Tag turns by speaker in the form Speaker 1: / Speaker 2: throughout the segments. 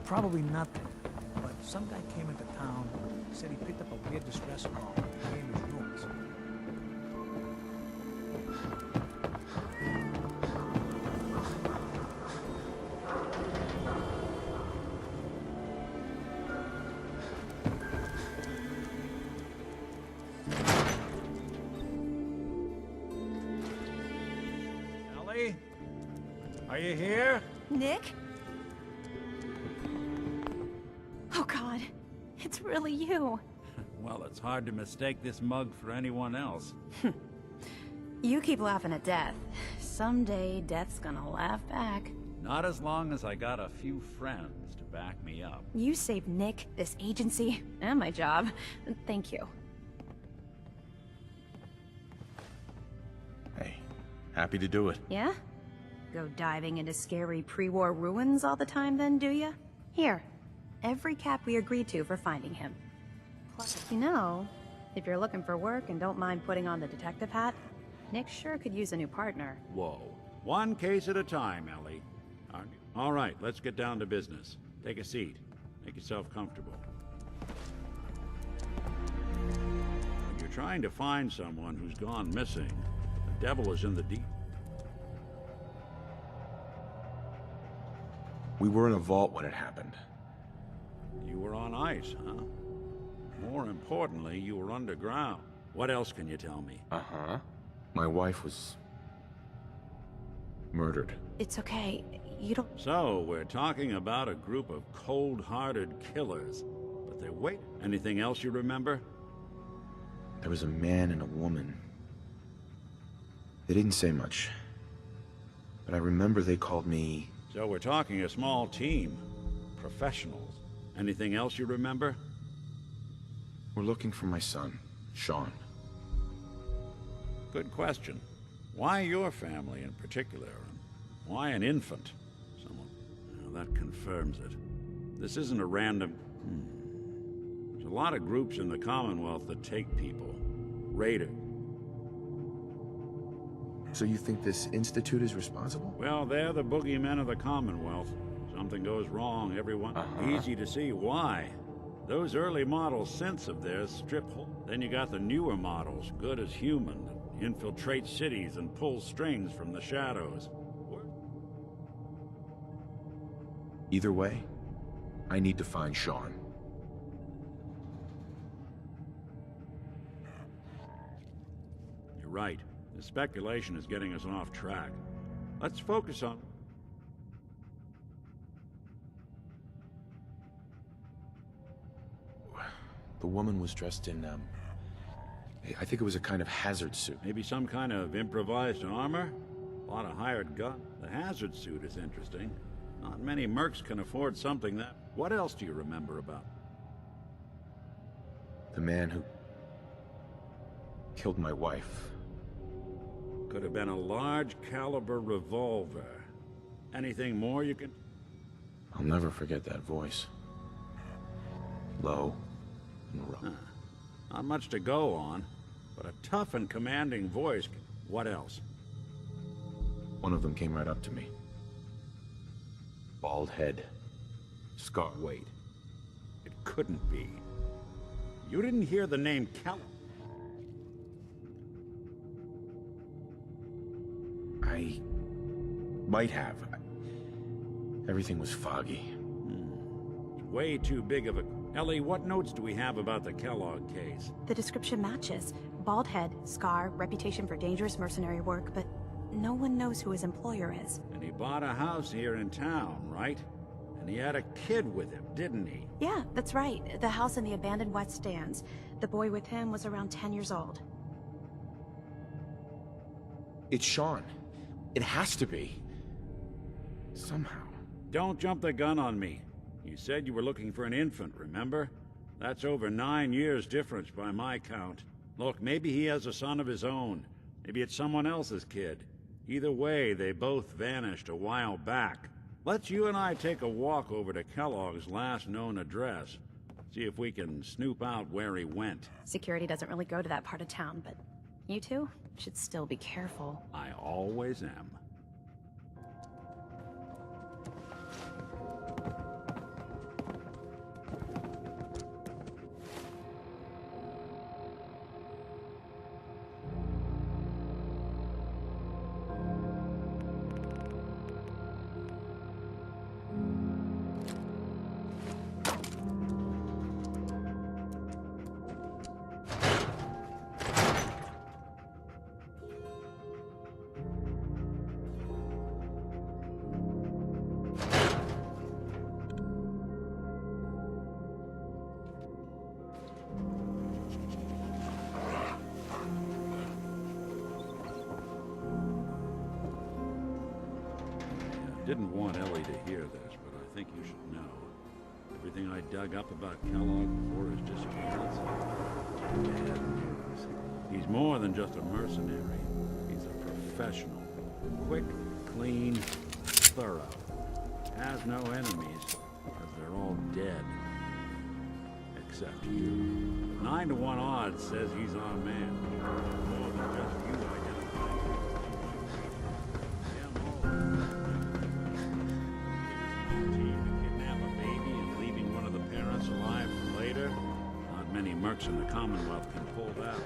Speaker 1: Probably nothing. But some guy came into town, said he picked up a weird distress call. He gave his rooms. Ellie? Are you here?
Speaker 2: Nick? Oh God, it's really you.
Speaker 3: Well, it's hard to mistake this mug for anyone else.
Speaker 2: You keep laughing at death. Someday, death's gonna laugh back.
Speaker 3: Not as long as I got a few friends to back me up.
Speaker 2: You saved Nick, this agency, and my job. Thank you.
Speaker 4: Hey, happy to do it.
Speaker 2: Yeah? Go diving into scary pre-war ruins all the time then, do ya? Here, every cap we agreed to for finding him. Plus, you know, if you're looking for work and don't mind putting on the detective hat, Nick sure could use a new partner.
Speaker 3: Whoa. One case at a time, Ellie. All right, let's get down to business. Take a seat. Make yourself comfortable. When you're trying to find someone who's gone missing, the devil is in the deep.
Speaker 4: We were in a vault when it happened.
Speaker 3: You were on ice, huh? More importantly, you were underground. What else can you tell me?
Speaker 4: Uh-huh. My wife was murdered.
Speaker 2: It's okay. You don't...
Speaker 3: So, we're talking about a group of cold-hearted killers. But they wait. Anything else you remember?
Speaker 4: There was a man and a woman. They didn't say much. But I remember they called me...
Speaker 3: So we're talking a small team. Professionals. Anything else you remember?
Speaker 4: We're looking for my son, Sean.
Speaker 3: Good question. Why your family in particular? Why an infant? Someone... Well, that confirms it. This isn't a random... There's a lot of groups in the Commonwealth that take people. Raiders.
Speaker 4: So you think this institute is responsible?
Speaker 3: Well, they're the boogeymen of the Commonwealth. Something goes wrong, everyone. Easy to see why. Those early models synths of theirs strip hole. Then you got the newer models, good as human, that infiltrate cities and pull strings from the shadows.
Speaker 4: Either way, I need to find Sean.
Speaker 3: You're right. The speculation is getting us off track. Let's focus on...
Speaker 4: The woman was dressed in, I think it was a kind of hazard suit.
Speaker 3: Maybe some kind of improvised armor? A lot of hired gun. The hazard suit is interesting. Not many mercs can afford something that... What else do you remember about?
Speaker 4: The man who killed my wife.
Speaker 3: Could have been a large caliber revolver. Anything more you can...
Speaker 4: I'll never forget that voice. Low and rough.
Speaker 3: Not much to go on, but a tough and commanding voice. What else?
Speaker 4: One of them came right up to me. Bald head. Scar.
Speaker 3: Wait. It couldn't be. You didn't hear the name Cal...
Speaker 4: I might have. Everything was foggy.
Speaker 3: It's way too big of a... Ellie, what notes do we have about the Kellogg case?
Speaker 2: The description matches. Bald head, scar, reputation for dangerous mercenary work, but no one knows who his employer is.
Speaker 3: And he bought a house here in town, right? And he had a kid with him, didn't he?
Speaker 2: Yeah, that's right. The house in the abandoned West Stands. The boy with him was around 10 years old.
Speaker 4: It's Sean. It has to be. Somehow.
Speaker 3: Don't jump the gun on me. You said you were looking for an infant, remember? That's over 9 years difference by my count. Look, maybe he has a son of his own. Maybe it's someone else's kid. Either way, they both vanished a while back. Let's you and I take a walk over to Kellogg's last known address. See if we can snoop out where he went.
Speaker 2: Security doesn't really go to that part of town, but you two should still be careful.
Speaker 3: I always am. Didn't want Ellie to hear this, but I think you should know. Everything I dug up about Kellogg before his disappearance, bad news. He's more than just a mercenary. He's a professional. Quick, clean, thorough. Has no enemies, because they're all dead. Except you. 9 to 1 odds says he's our man. More than just you identifying him. To kidnap a baby and leaving one of the parents alive for later? Not many mercs in the Commonwealth can pull that off.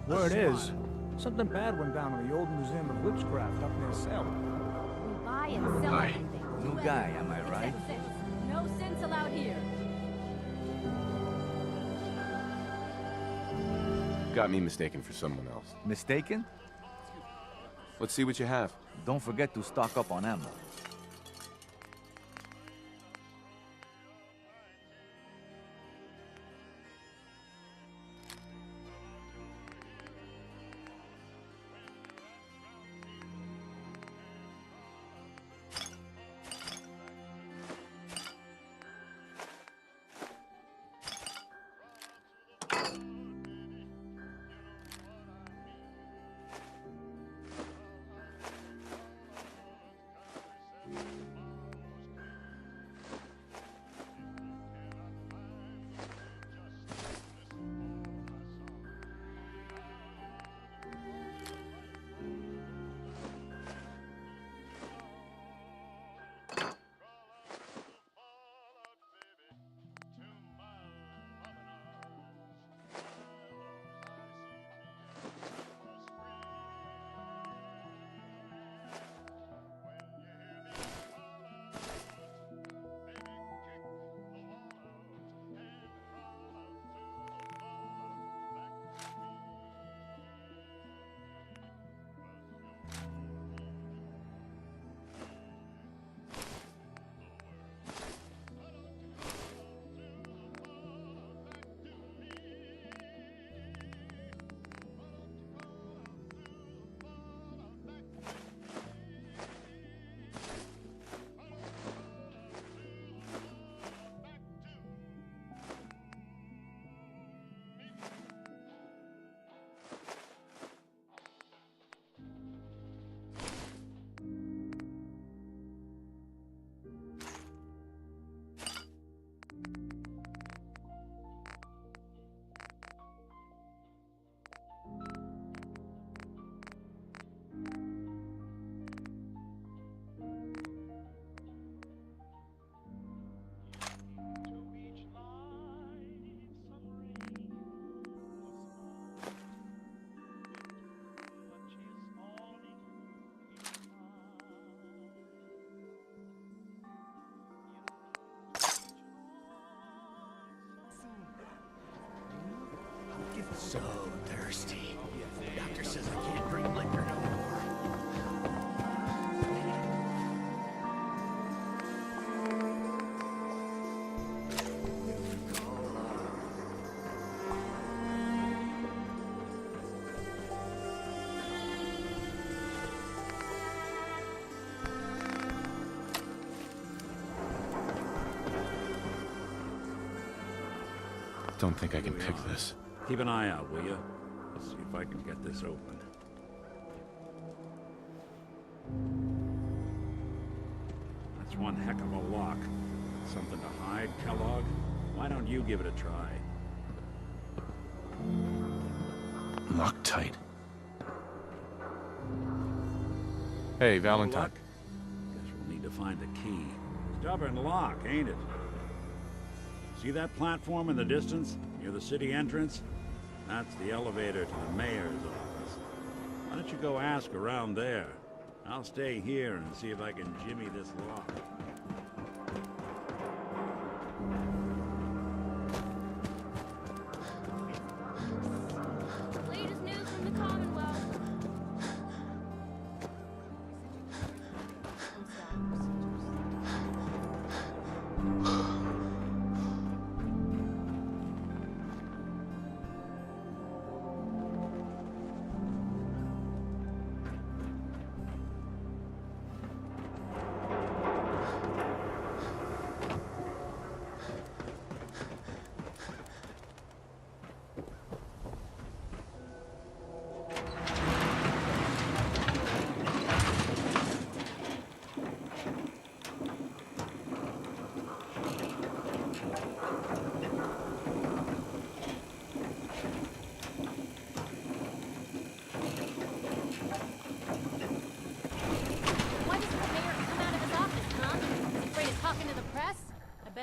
Speaker 1: Word is, something bad went down in the old Museum of Witchcraft up near Salem.
Speaker 5: We buy and sell everything.
Speaker 6: New guy, am I right?
Speaker 5: Except sense. No sense allowed here.
Speaker 7: Got me mistaken for someone else.
Speaker 6: Mistaken?
Speaker 7: Let's see what you have.
Speaker 6: Don't forget to stock up on ammo.
Speaker 1: So thirsty. The doctor says I can't drink liquor no more.
Speaker 4: Don't think I can pick this.
Speaker 3: Keep an eye out, will you? Let's see if I can get this open. That's one heck of a lock. Something to hide, Kellogg? Why don't you give it a try?
Speaker 4: Locked tight.
Speaker 7: Hey, Valentine.
Speaker 3: Luck? Guess we'll need to find the key. Stubborn lock, ain't it? See that platform in the distance, near the city entrance? That's the elevator to the mayor's office. Why don't you go ask around there? I'll stay here and see if I can jimmy this lock.
Speaker 5: Latest news from the Commonwealth.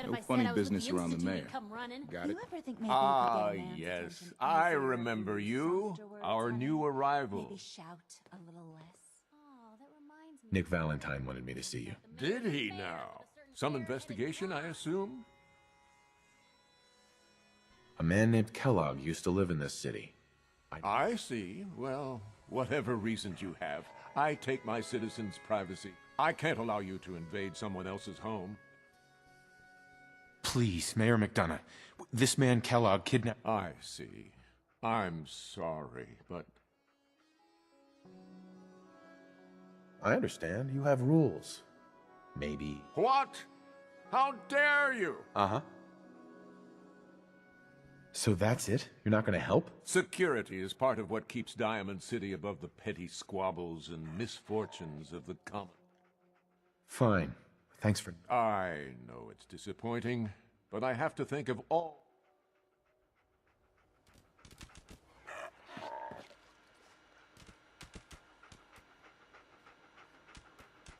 Speaker 5: bet
Speaker 8: No
Speaker 5: if I
Speaker 8: funny
Speaker 5: said I was with
Speaker 8: business
Speaker 5: the
Speaker 8: around the
Speaker 5: Institute, he'd
Speaker 8: mayor.
Speaker 5: come running.
Speaker 8: Got
Speaker 2: Do
Speaker 8: it?
Speaker 2: you ever think maybe
Speaker 9: Ah,
Speaker 2: we could get a man's
Speaker 9: yes.
Speaker 2: attention
Speaker 9: I
Speaker 2: easier if we
Speaker 9: remember
Speaker 2: used
Speaker 9: you.
Speaker 2: softer words,
Speaker 9: Our
Speaker 2: honey?
Speaker 9: new arrival.
Speaker 2: Maybe shout a little less.
Speaker 5: Oh, that reminds me.
Speaker 4: Nick Valentine wanted me to see you.
Speaker 9: Did he now? Some investigation, I assume?
Speaker 4: A man named Kellogg used to live in this city.
Speaker 9: I see. Well, whatever reasons you have, I take my citizens' privacy. I can't allow you to invade someone else's home.
Speaker 4: Please, Mayor McDonough. This man Kellogg kidnapped...
Speaker 9: I see. I'm sorry, but
Speaker 4: I understand. You have rules. Maybe...
Speaker 9: what? How dare you?
Speaker 4: Uh-huh. So that's it? You're not gonna help?
Speaker 9: Security is part of what keeps Diamond City above the petty squabbles and misfortunes of the common.
Speaker 4: Fine. Thanks for...
Speaker 9: I know it's disappointing, but I have to think of all...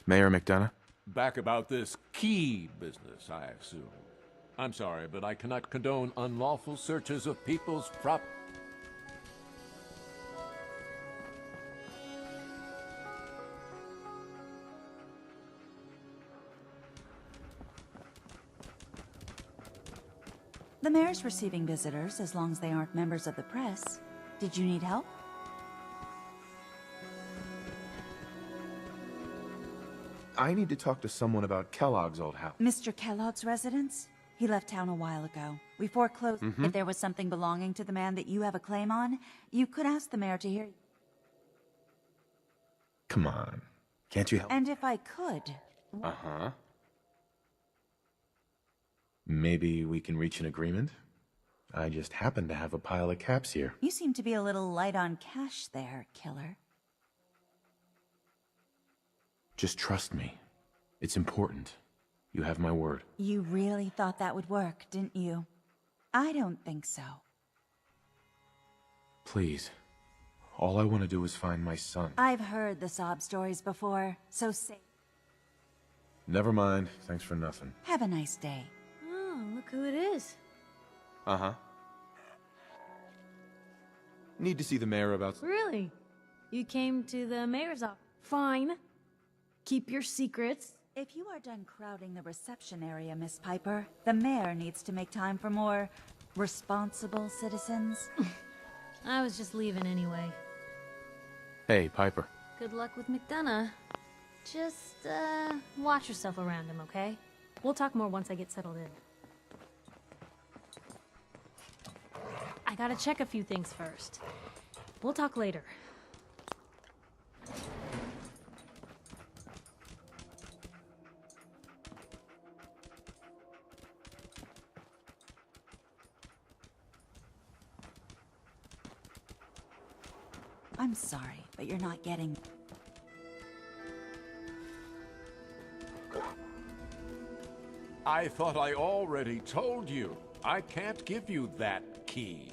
Speaker 4: Mayor McDonough?
Speaker 9: Back about this key business, I assume. I'm sorry, but I cannot condone unlawful searches of people's prop...
Speaker 10: The mayor's receiving visitors as long as they aren't members of the press. Did you need help?
Speaker 4: I need to talk to someone about Kellogg's old house.
Speaker 10: Mr. Kellogg's residence? He left town a while ago. We foreclosed. If there was something belonging to the man that you have a claim on, you could ask the mayor to hear you.
Speaker 4: Come on. Can't you help?
Speaker 10: And if I could...
Speaker 4: Uh-huh. Maybe we can reach an agreement? I just happen to have a pile of caps here.
Speaker 10: You seem to be a little light on cash there, killer.
Speaker 4: Just trust me. It's important. You have my word.
Speaker 10: You really thought that would work, didn't you? I don't think so.
Speaker 4: Please. All I want to do is find my son.
Speaker 10: I've heard the sob stories before, so say...
Speaker 4: Never mind. Thanks for nothing.
Speaker 10: Have a nice day.
Speaker 5: Oh, look who it is.
Speaker 4: Uh-huh. Need to see the mayor about...
Speaker 5: Really? You came to the mayor's office. Fine. Keep your secrets.
Speaker 10: If you are done crowding the reception area, Miss Piper, the mayor needs to make time for more responsible citizens.
Speaker 5: I was just leaving anyway.
Speaker 4: Hey, Piper.
Speaker 5: Good luck with McDonough. Just, watch yourself around him, okay? We'll talk more once I get settled in. I gotta check a few things first. We'll talk later.
Speaker 10: I'm sorry, but you're not getting...
Speaker 9: I thought I already told you. I can't give you that key.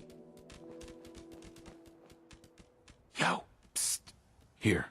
Speaker 4: Yo, psst. Here.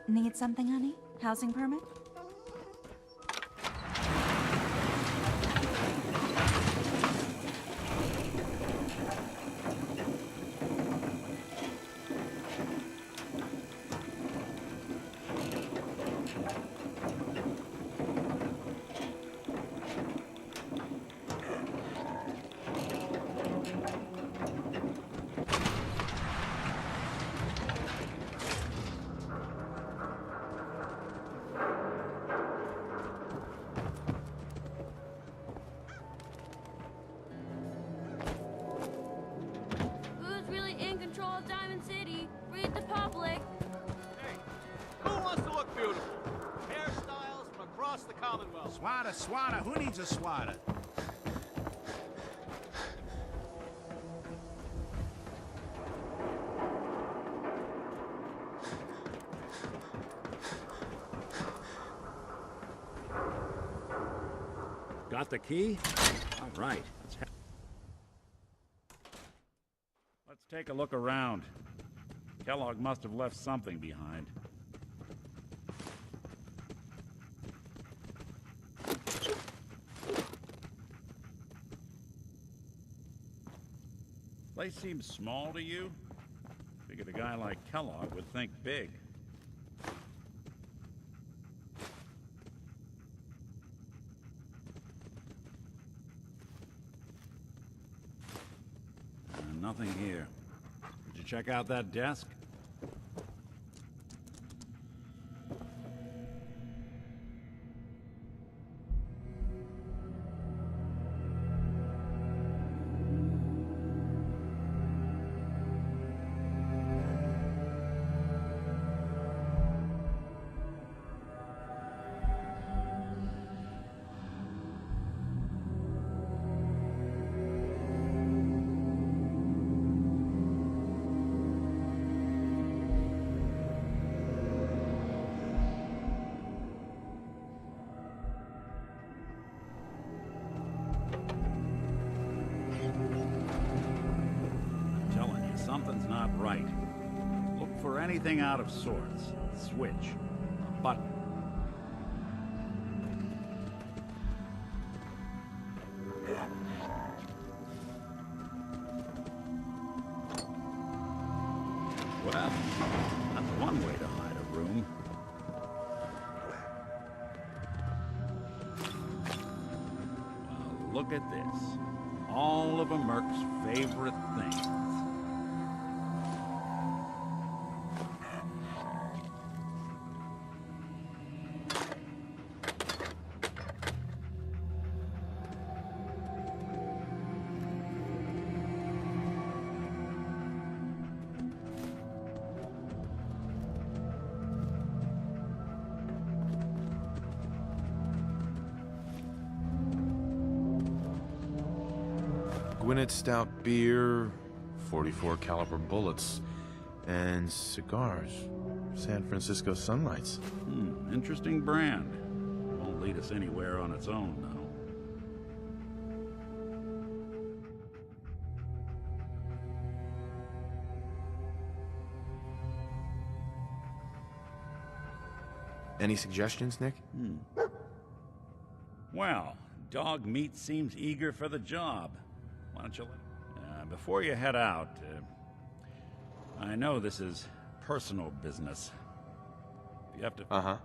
Speaker 10: Need something, honey? Housing permit?
Speaker 1: Swatter, swatter. Who needs a swatter?
Speaker 3: Got the key? All right. Let's take a look around. Kellogg must have left something behind. Place seems small to you? Figured a guy like Kellogg would think big. Nothing here. Did you check out that desk? Something's not right. Look for anything out of sorts. Switch. A button. Well, that's one way to hide a room. Well, look at this. All of a Merc's favorite things.
Speaker 4: Gwinnett Stout beer, 44 caliber bullets, and cigars. San Francisco Sunlights.
Speaker 3: Interesting brand. Won't lead us anywhere on its own, though.
Speaker 4: Any suggestions, Nick?
Speaker 3: Well, dog meat seems eager for the job. Why don't you before you head out, I know this is personal business. If you have to...
Speaker 4: Uh-huh.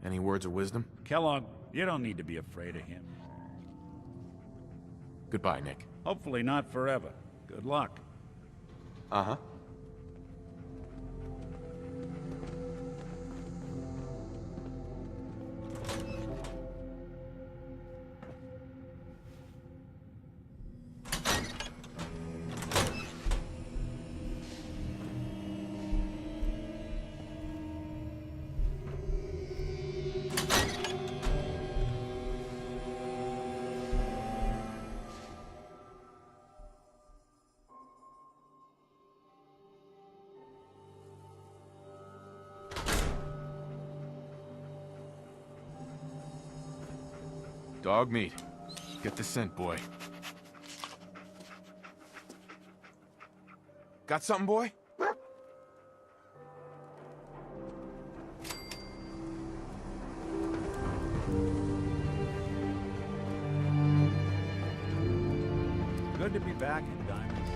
Speaker 4: Any words of wisdom?
Speaker 3: Kellogg, you don't need to be afraid of him.
Speaker 4: Goodbye, Nick.
Speaker 3: Hopefully not forever. Good luck.
Speaker 4: Uh-huh. Dog meat. Get the scent, boy. Got something, boy?
Speaker 3: Good to be back in Diamonds.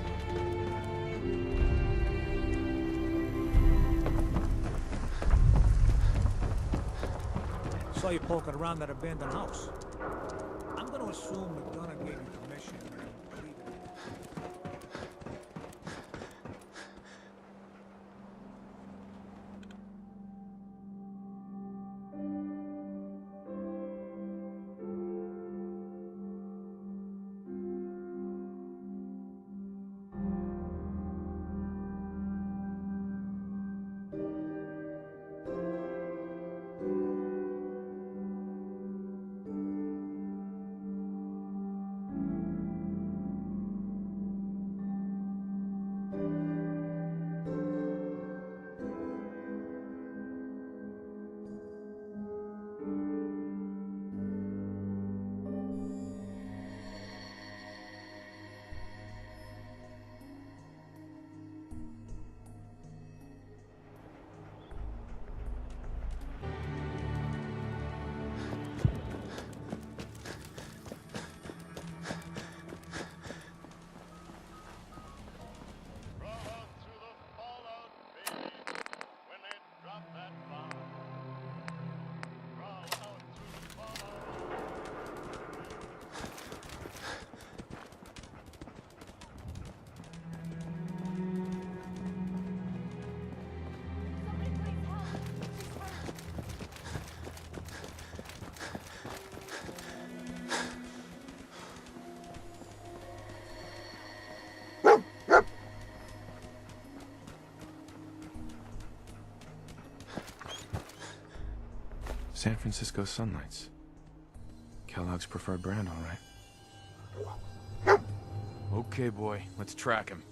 Speaker 1: Saw you poking around that abandoned house. I'm going to assume McDonough gave you permission to leave it.
Speaker 4: San Francisco Sunlights. Kellogg's preferred brand, all right.
Speaker 7: Okay, boy, let's track him.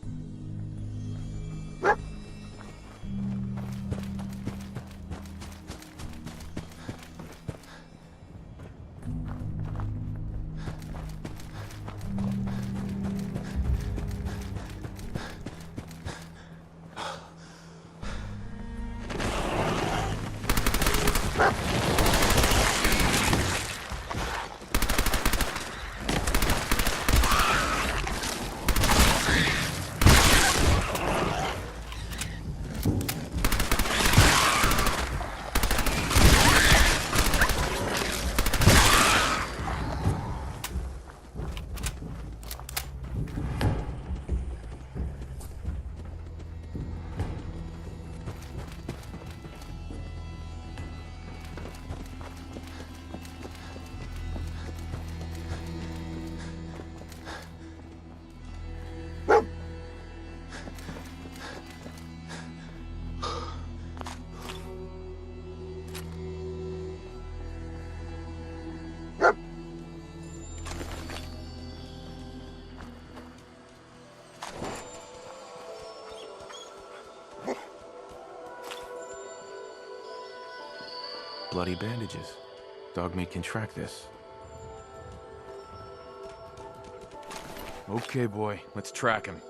Speaker 4: Bloody bandages. Dogmeat can track this.
Speaker 7: Okay, boy, let's track him.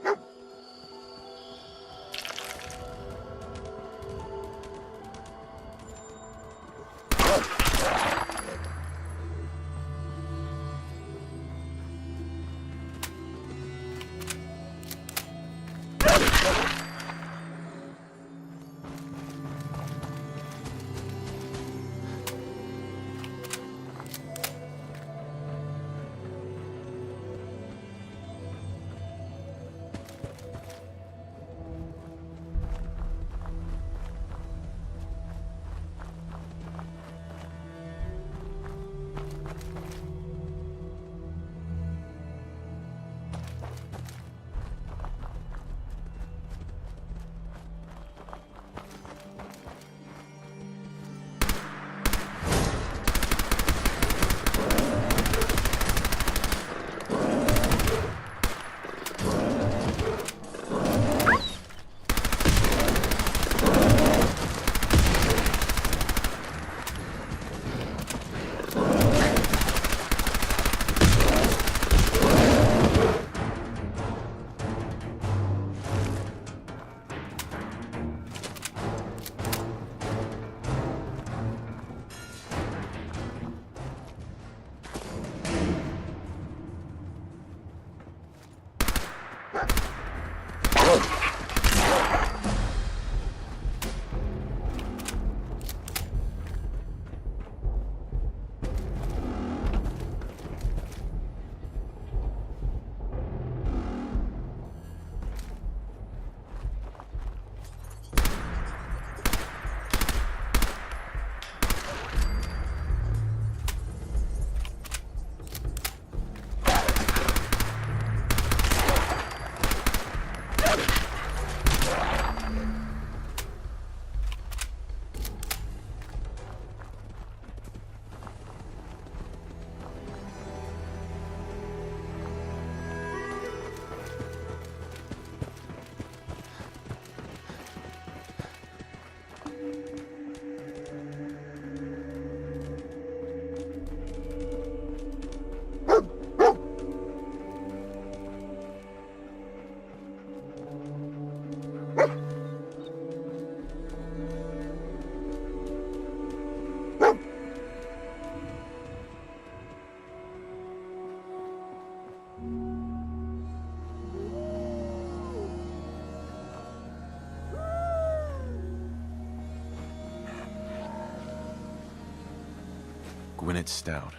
Speaker 4: Gwyneth Stout,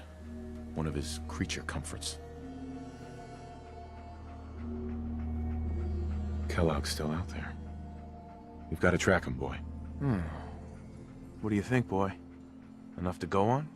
Speaker 4: one of his creature comforts. Kellogg's still out there. We've got to track him, boy.
Speaker 7: What do you think, boy? Enough to go on?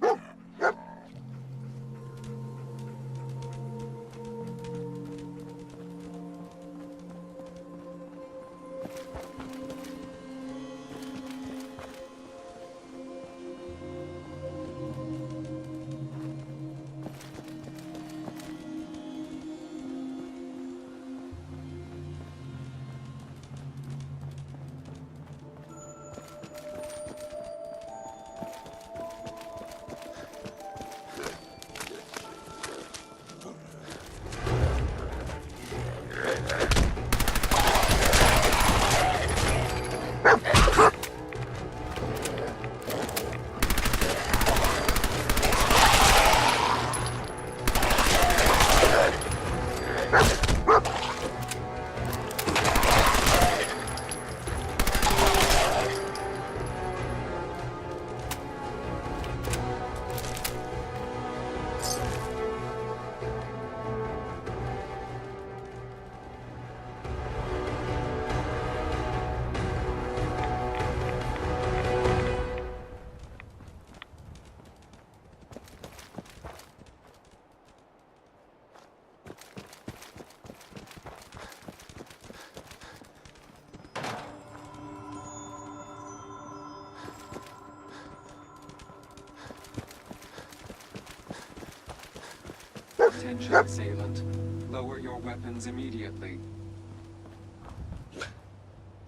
Speaker 8: Attention, assailant. Lower your weapons immediately.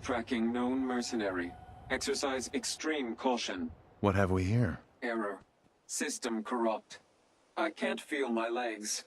Speaker 8: Tracking known mercenary. Exercise extreme caution.
Speaker 7: What have we here?
Speaker 8: Error. System corrupt. I can't feel my legs.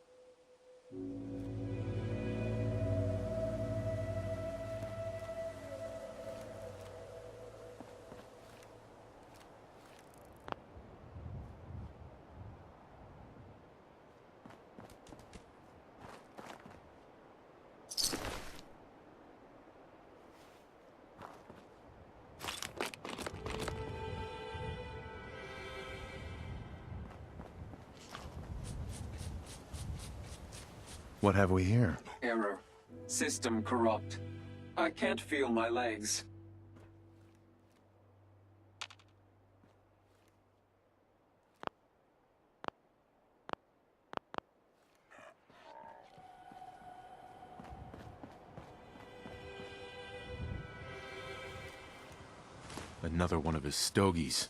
Speaker 7: What have we here?
Speaker 8: Error. System corrupt. I can't feel my legs.
Speaker 7: Another one of his stogies.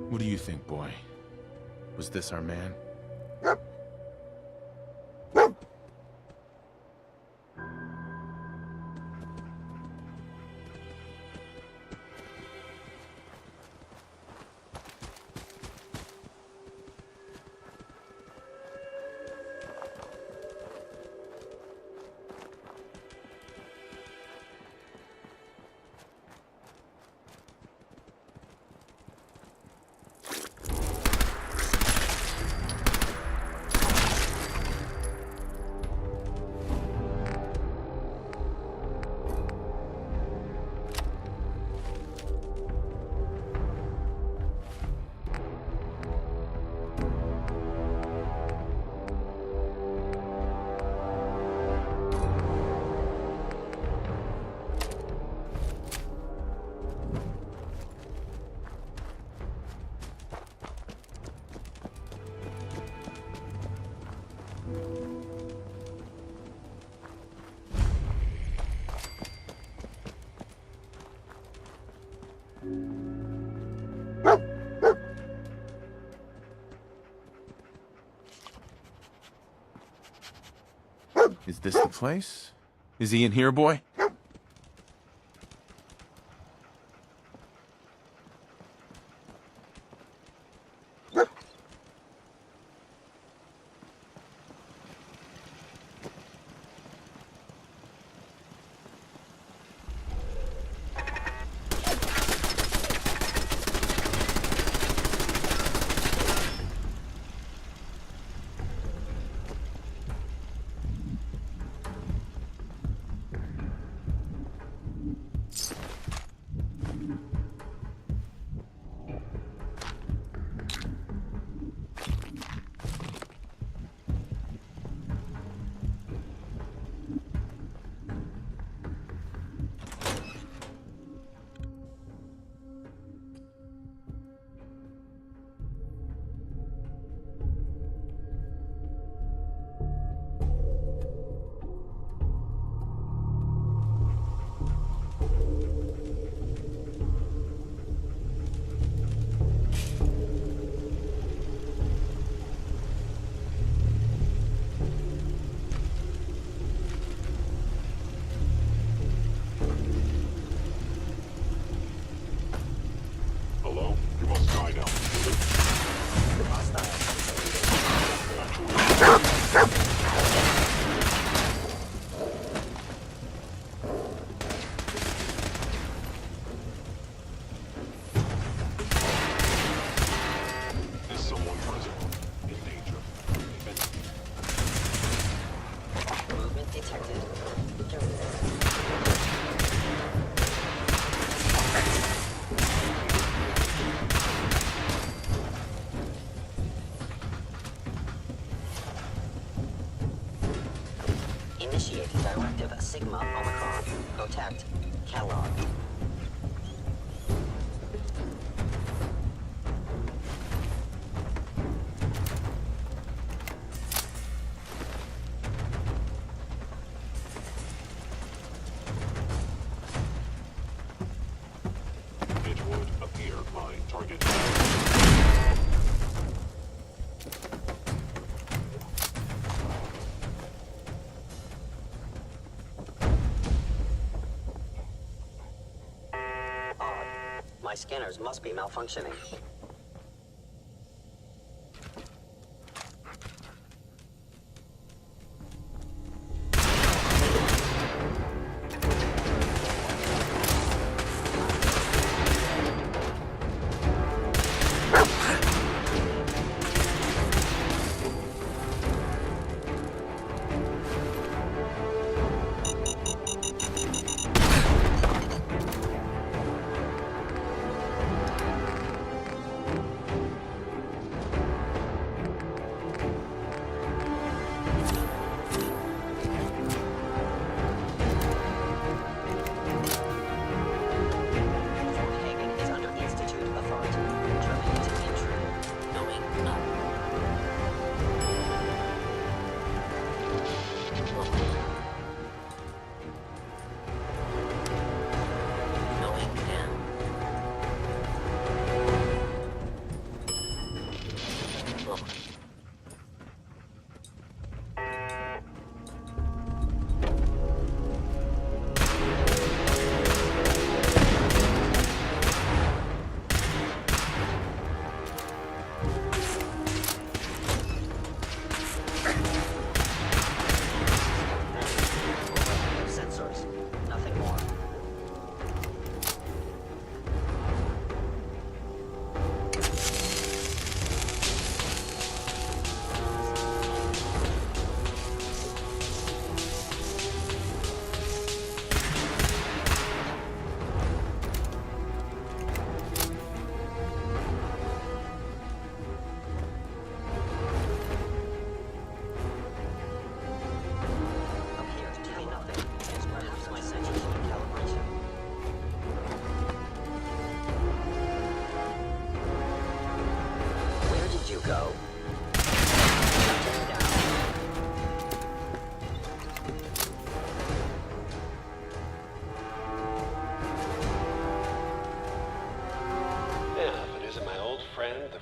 Speaker 7: What do you think, boy? Was this our man? Is this the place? Is he in here, boy?
Speaker 11: scanners must be malfunctioning.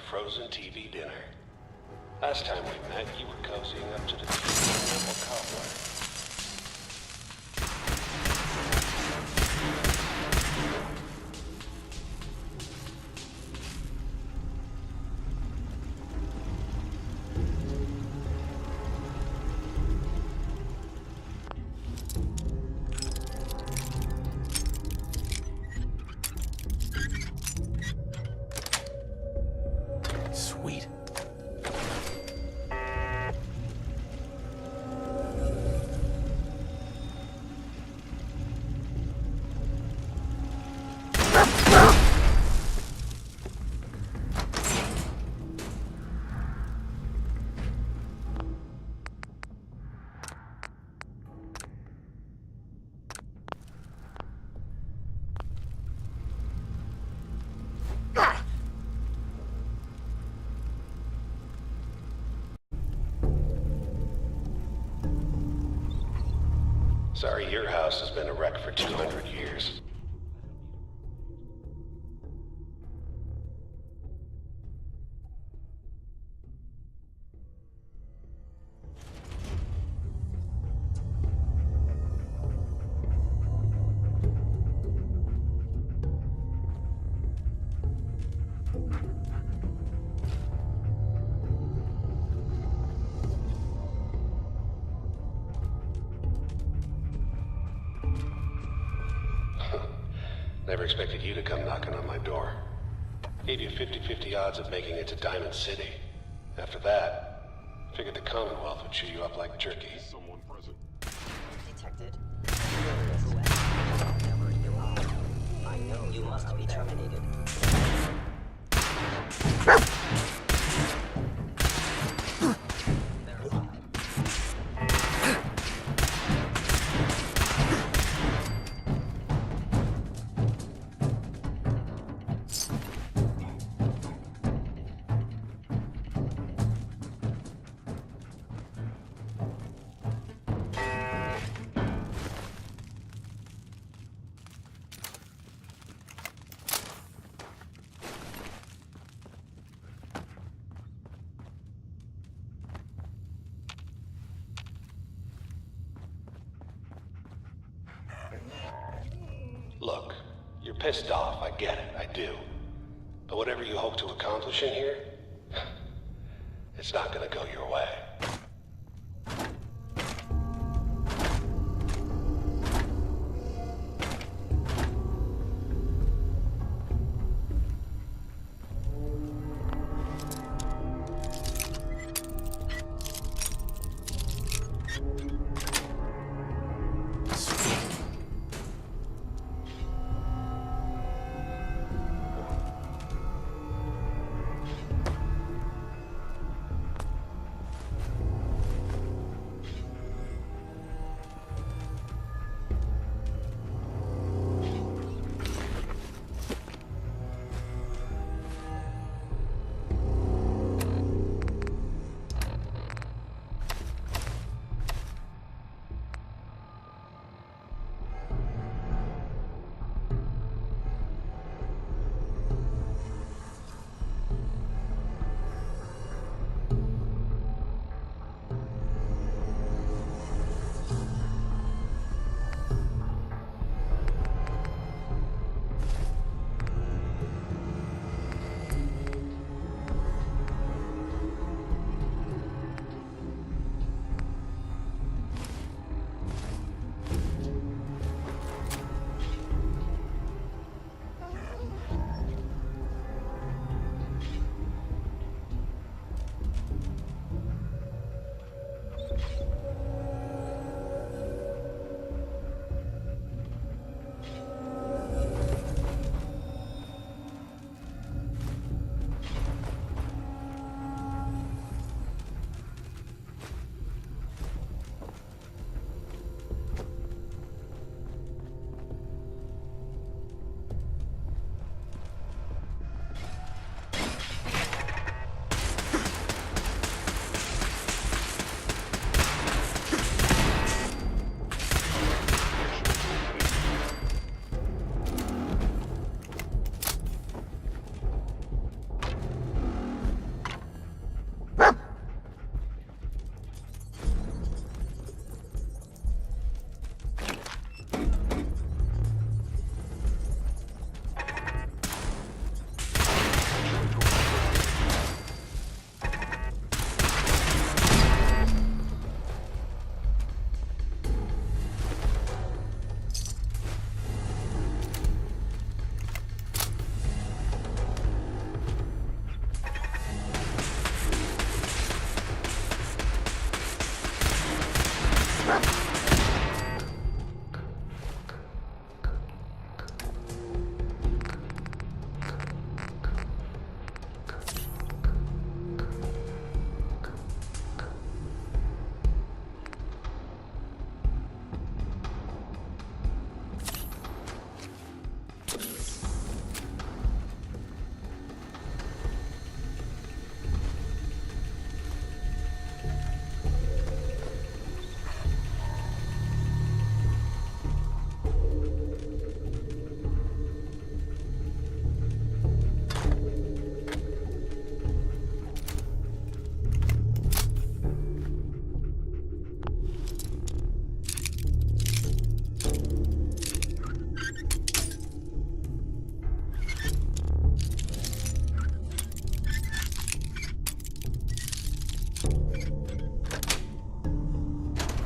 Speaker 12: Frozen TV dinner. Last time we met, you were cozying up to the TV cobbler.
Speaker 4: Sweet.
Speaker 12: Sorry, your house has been a wreck for 200 years. Never expected you to come knocking on my door. Gave you 50-50 odds of making it to Diamond City. After that, figured the Commonwealth would chew you up like jerky. Someone present.
Speaker 11: Detected. I know you must be terminated.
Speaker 12: Look, You're pissed off, I get it, I do. But whatever you hope to accomplish in here, it's not gonna go your way.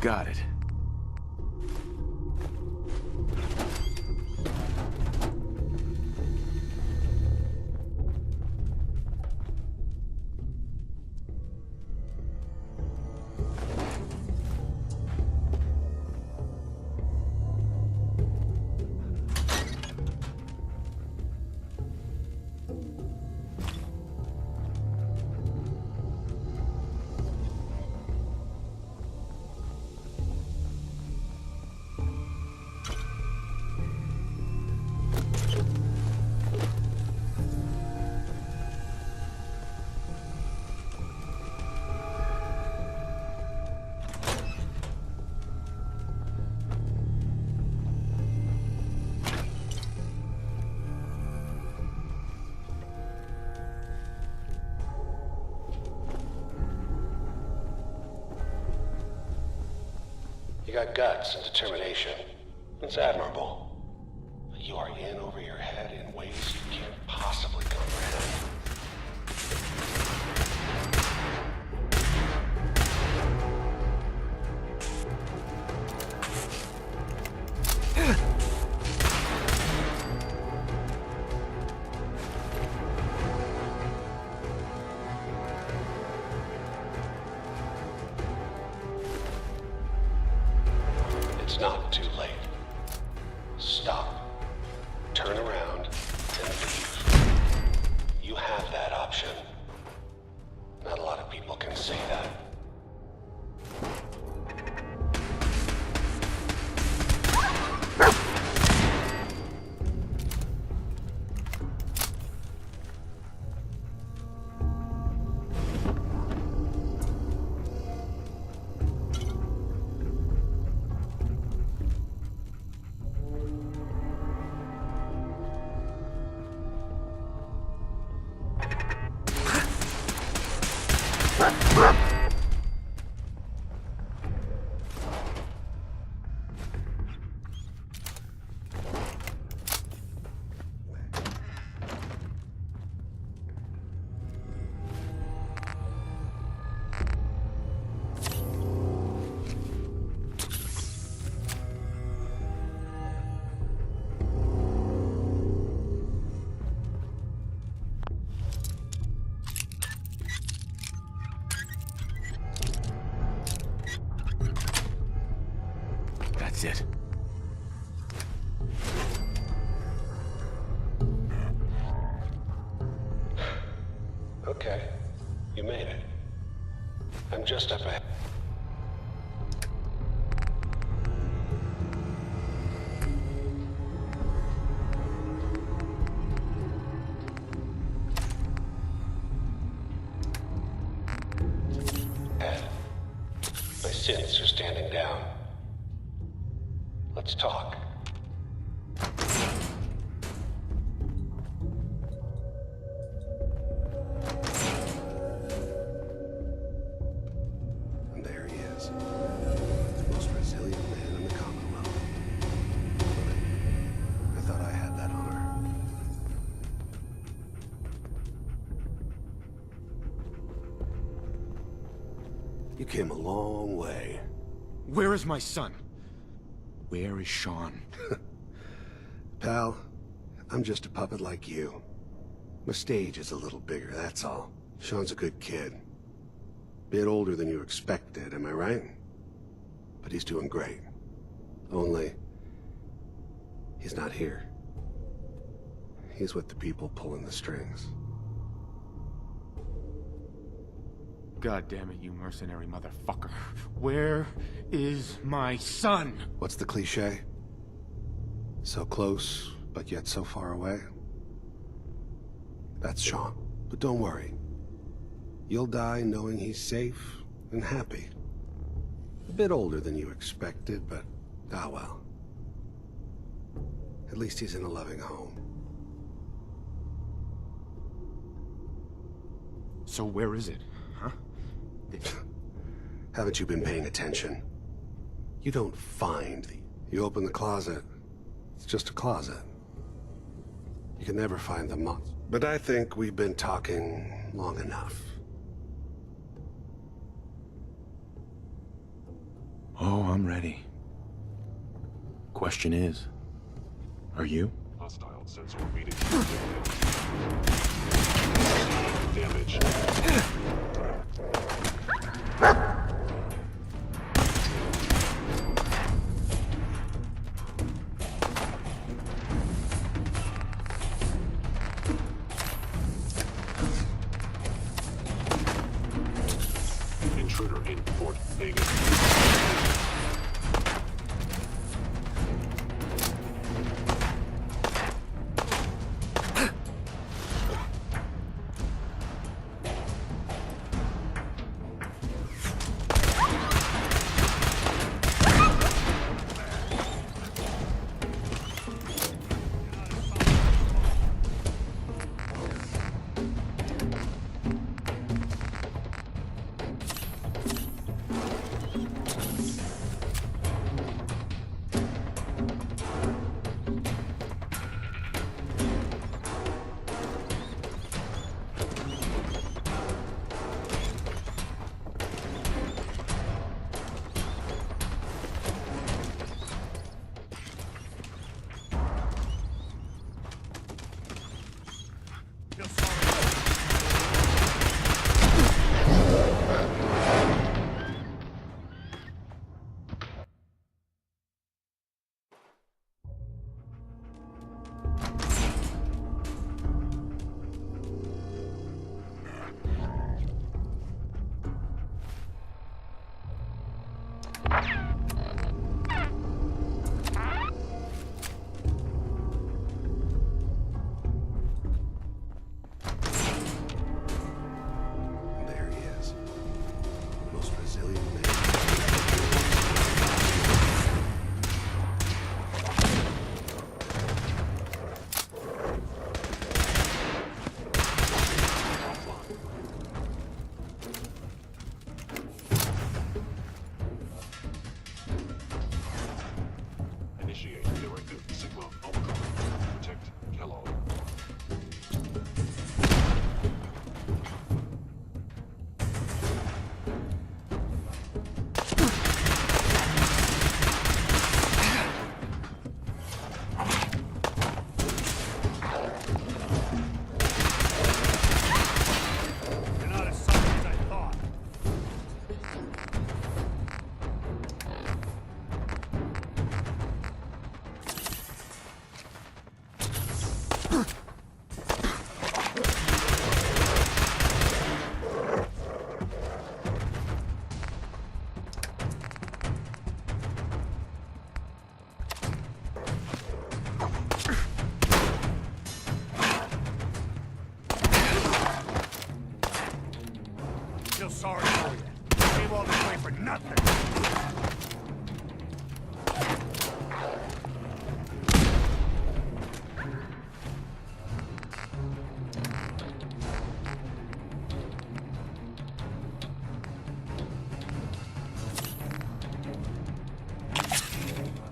Speaker 7: Got it.
Speaker 12: You got guts and determination. It's admirable. You are in over your head in ways you can't possibly comprehend. It's not too late. Stop. Turn around and leave. You have that option. Not a lot of people can say that.
Speaker 7: That's it.
Speaker 12: Okay. You made it. I'm just up ahead. My synths are standing down. Let's talk. And there he is. The most resilient man in the Commonwealth. I thought I had that honor. You came a long way.
Speaker 4: Where is my son? Where is Sean?
Speaker 12: Pal, I'm just a puppet like you. My stage is a little bigger, that's all. Sean's a good kid. Bit older than you expected, am I right? But he's doing great. Only, he's not here. He's with the people pulling the strings.
Speaker 4: God damn it, you mercenary motherfucker. Where is my son?
Speaker 12: What's the cliche? So close, but yet so far away? That's Sean. But don't worry. You'll die knowing he's safe and happy. A bit older than you expected, but ah well. At least he's in a loving home.
Speaker 4: So where is it, huh?
Speaker 12: Haven't you been paying attention? You don't find the... You open the closet, it's just a closet. You can never find the monster. But I think we've been talking long enough.
Speaker 4: Oh, I'm ready. Question is, are you?
Speaker 13: Hostile sensor reading. Damage. Intruder in Fort Vegas.
Speaker 12: There he is. The most resilient man.
Speaker 13: Initiate directive Sigma Omicron. Protect Kellogg.
Speaker 1: You're not as solid as I thought. Feel sorry for you. Came all this way for nothing.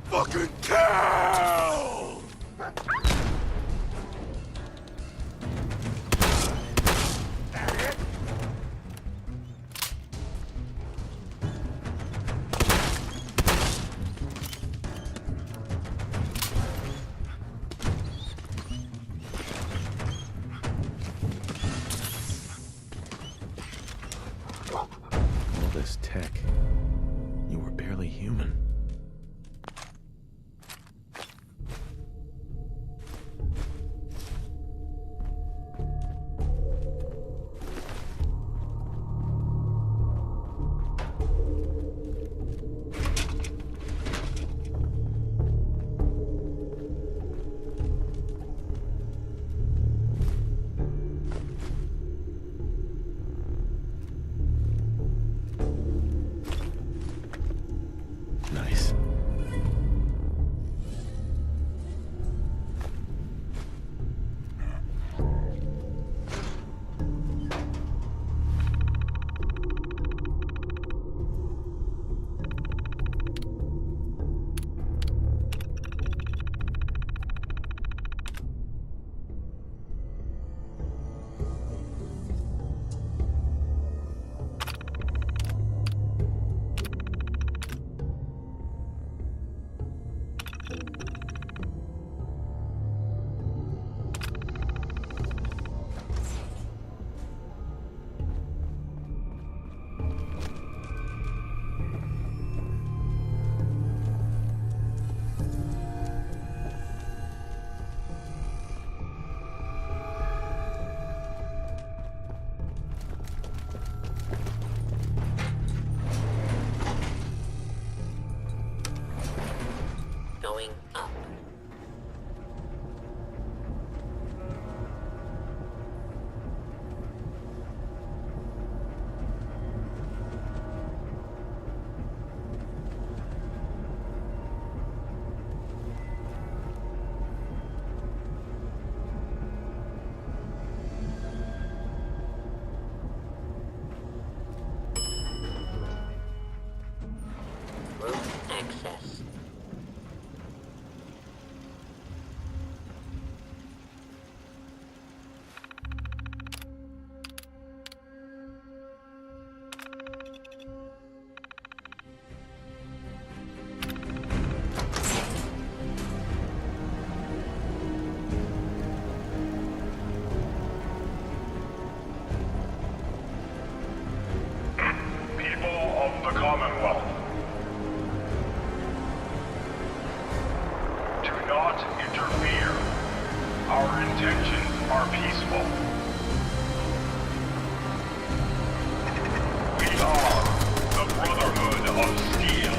Speaker 9: Fucking kill!
Speaker 4: All this tech. You were barely human.
Speaker 13: Our intentions are peaceful. We are the Brotherhood of Steel.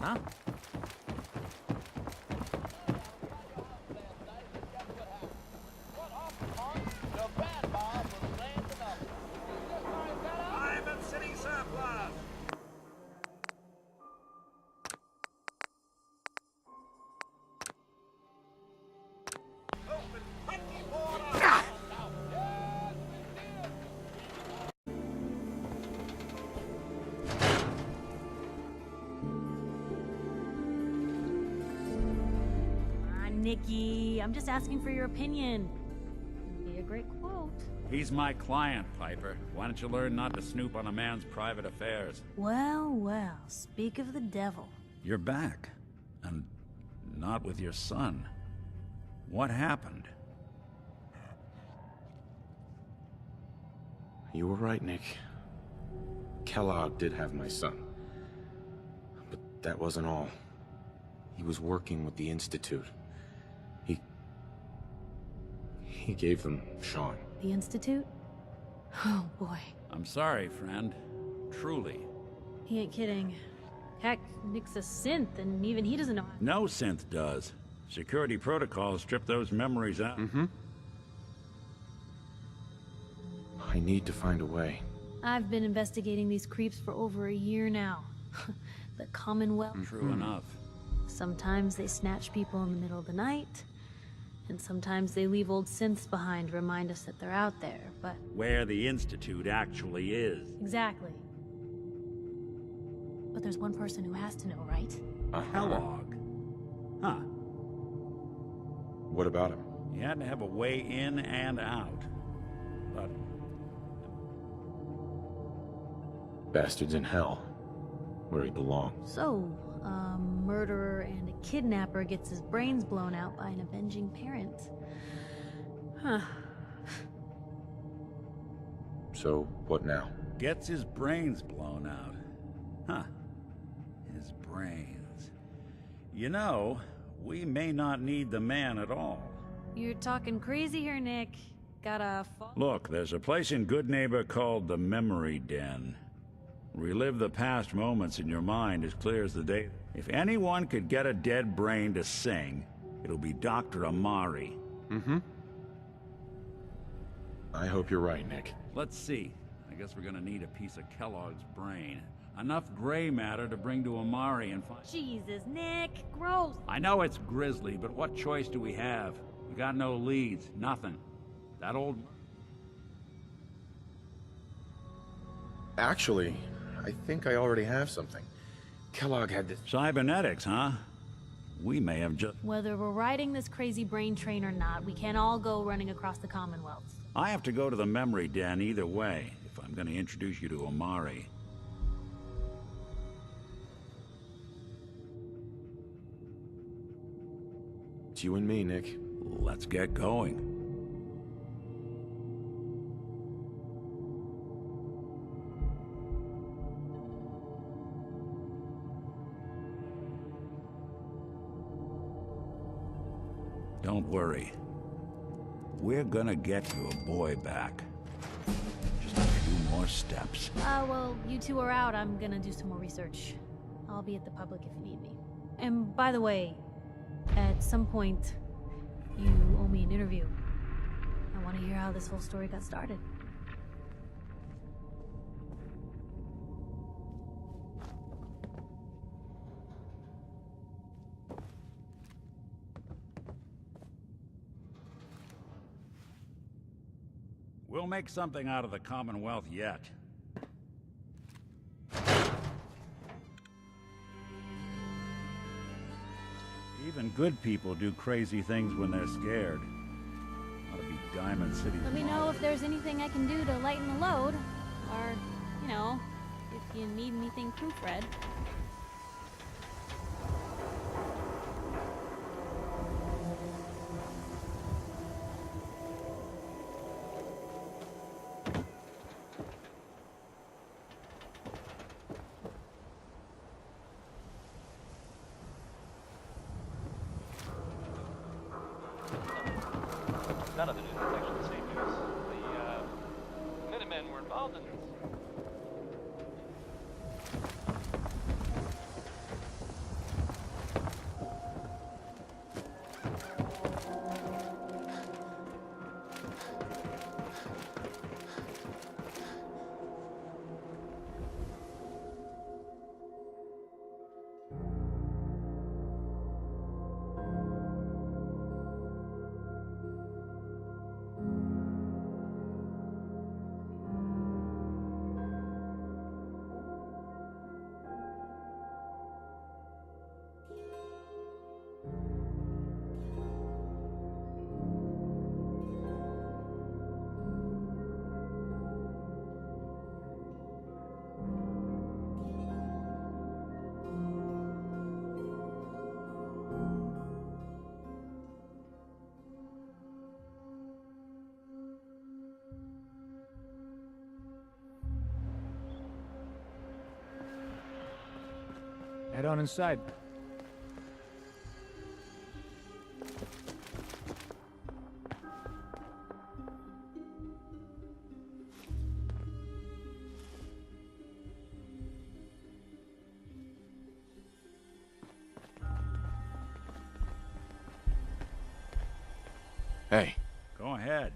Speaker 1: Huh?
Speaker 13: I'm at city surplus.
Speaker 5: Nikki, I'm just asking for your opinion. It'd be a great quote.
Speaker 3: He's my client, Piper. Why don't you learn not to snoop on a man's private affairs?
Speaker 5: Well, well, speak of the devil.
Speaker 3: You're back. And not with your son. What happened?
Speaker 4: You were right, Nick. Kellogg did have my son. But that wasn't all. He was working with the Institute. He gave them Sean.
Speaker 5: The Institute? Oh, boy.
Speaker 3: I'm sorry, friend. Truly.
Speaker 5: He ain't kidding. Heck, Nick's a synth, and even he doesn't know.
Speaker 3: No synth does. Security protocols strip those memories out.
Speaker 4: I need to find a way.
Speaker 5: I've been investigating these creeps for over a year now. The Commonwealth.
Speaker 3: True enough.
Speaker 5: Sometimes they snatch people in the middle of the night, and sometimes they leave old synths behind to remind us that they're out there, but...
Speaker 3: Where the Institute actually is.
Speaker 5: Exactly. But there's one person who has to know, right?
Speaker 3: Kellogg. Huh.
Speaker 4: What about him?
Speaker 3: He had to have a way in and out. But...
Speaker 4: Bastard's in hell, where he belongs.
Speaker 5: So, a murderer and a kidnapper gets his brains blown out by an avenging parent. Huh.
Speaker 4: So, what now?
Speaker 3: Gets his brains blown out. Huh. His brains. You know, we may not need the man at all.
Speaker 5: You're talking crazy here, Nick. Got a...
Speaker 3: Look, there's a place in Good Neighbor called the Memory Den. Relive the past moments in your mind as clear as the day. If anyone could get a dead brain to sing, It'll be Dr. Amari.
Speaker 7: Mm-hmm. I hope you're right, Nick.
Speaker 3: Let's see. I guess we're gonna need a piece of Kellogg's brain. Enough gray matter to bring to Amari and find...
Speaker 5: Jesus, Nick, gross.
Speaker 3: I know it's grisly, but what choice do we have? We got no leads, nothing. That old...
Speaker 4: Actually, I think I already have something. Kellogg had this...
Speaker 3: Cybernetics, huh? We may have just...
Speaker 5: Whether we're riding this crazy brain train or not, we can't all go running across the Commonwealth.
Speaker 3: I have to go to the memory den either way, if I'm gonna introduce you to Amari.
Speaker 4: It's you and me, Nick.
Speaker 3: Let's get going. Don't worry. We're gonna get your boy back. Just a few more steps.
Speaker 5: Well, you two are out. I'm gonna do some more research. I'll be at the public if you need me. And by the way, at some point, you owe me an interview. I want to hear how this whole story got started.
Speaker 3: We'll make something out of the Commonwealth yet. Even good people do crazy things when they're scared. Ought to be Diamond City.
Speaker 5: Let me know if there's anything I can do to lighten the load. Or, you know, if you need anything proofread.
Speaker 14: None of the news is actually the same news. The Minutemen were involved in this.
Speaker 1: Head on inside.
Speaker 7: Hey.
Speaker 3: Go ahead.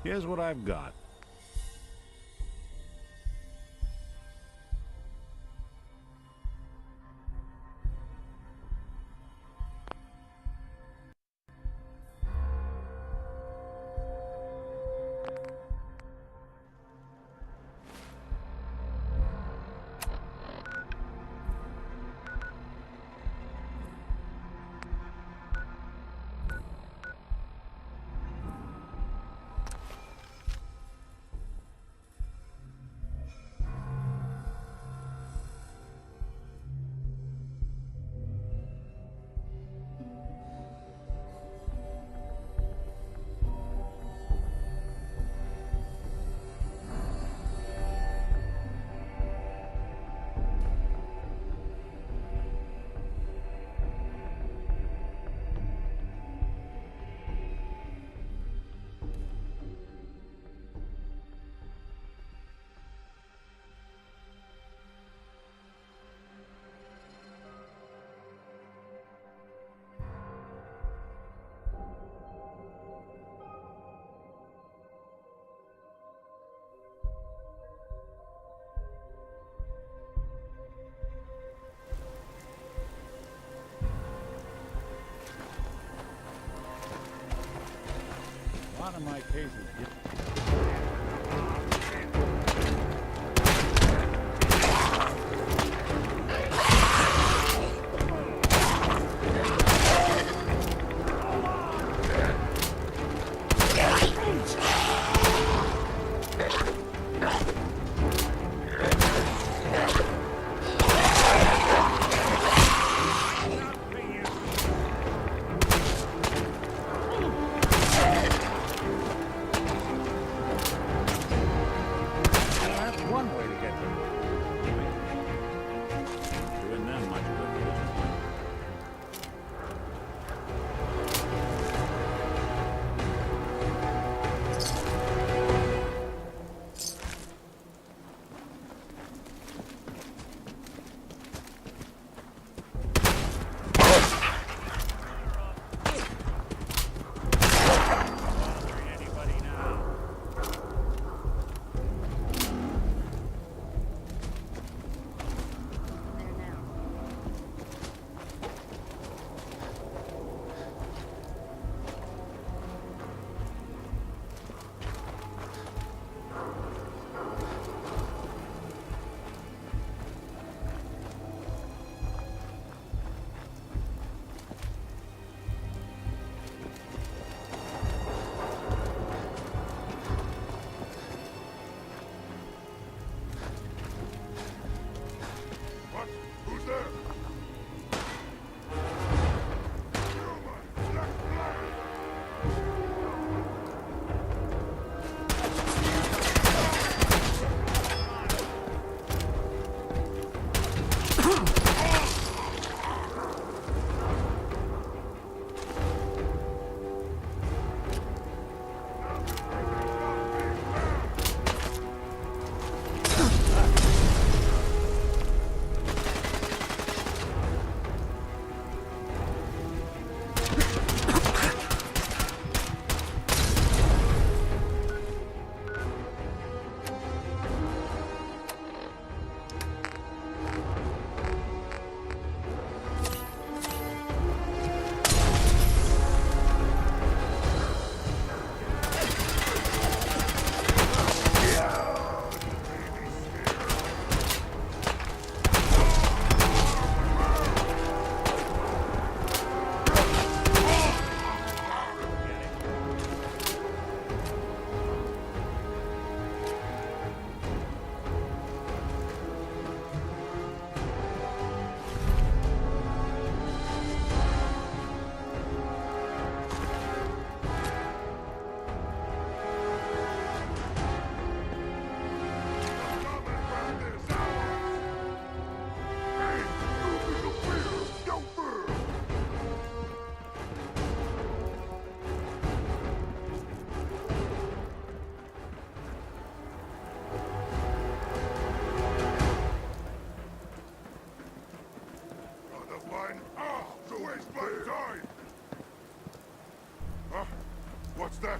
Speaker 3: Here's what I've got. of my cases.
Speaker 13: What's that?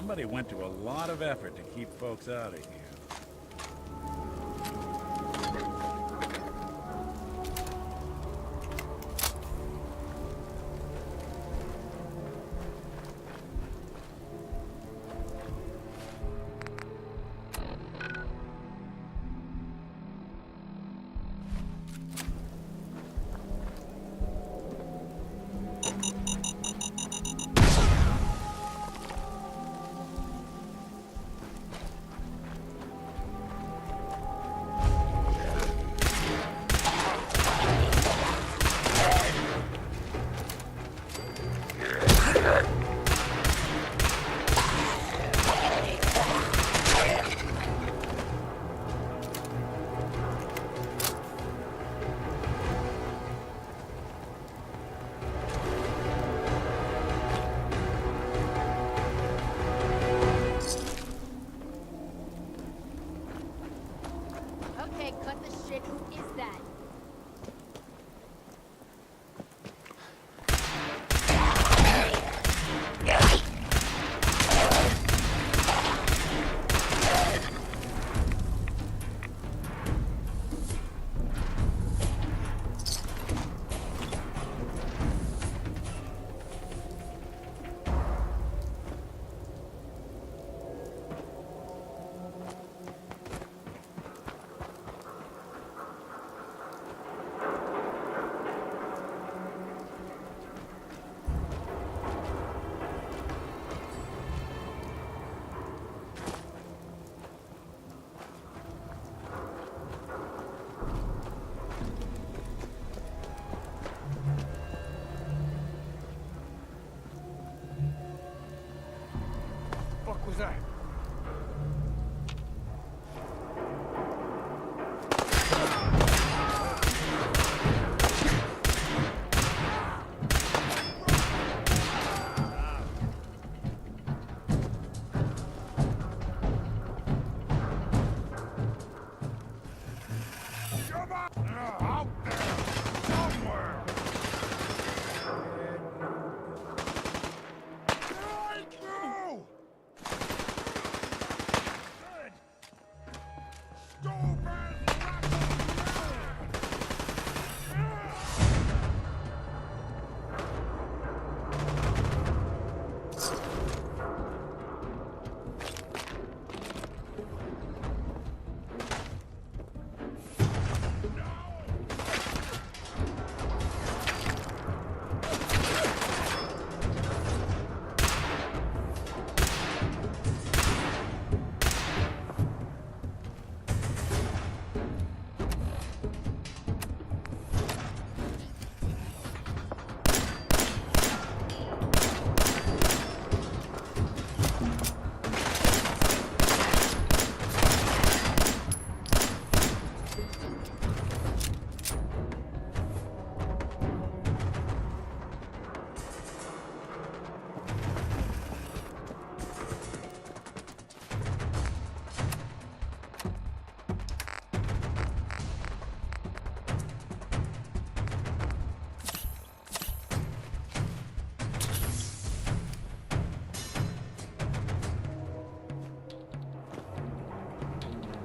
Speaker 3: Somebody went to a lot of effort to keep folks out of here.
Speaker 15: Okay, cut the shit. Who is that?
Speaker 1: Fuck was that? Out there! Somewhere! Right through! Good! Stupid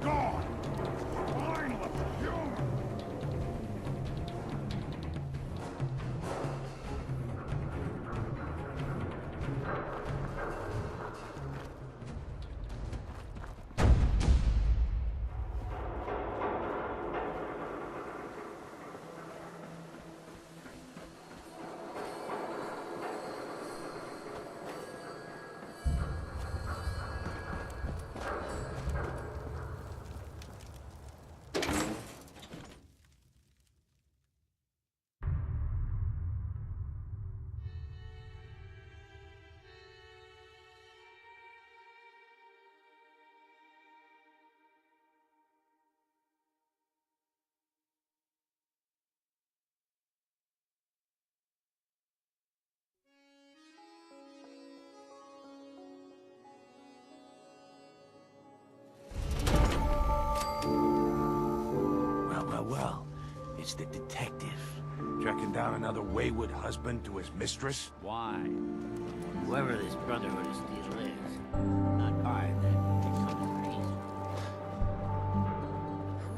Speaker 1: gone! Mindless human!
Speaker 16: Well, it's the detective. Tracking down another wayward husband to his mistress?
Speaker 3: Why?
Speaker 11: Whoever this Brotherhood of Steel is, not hard that they're coming crazy.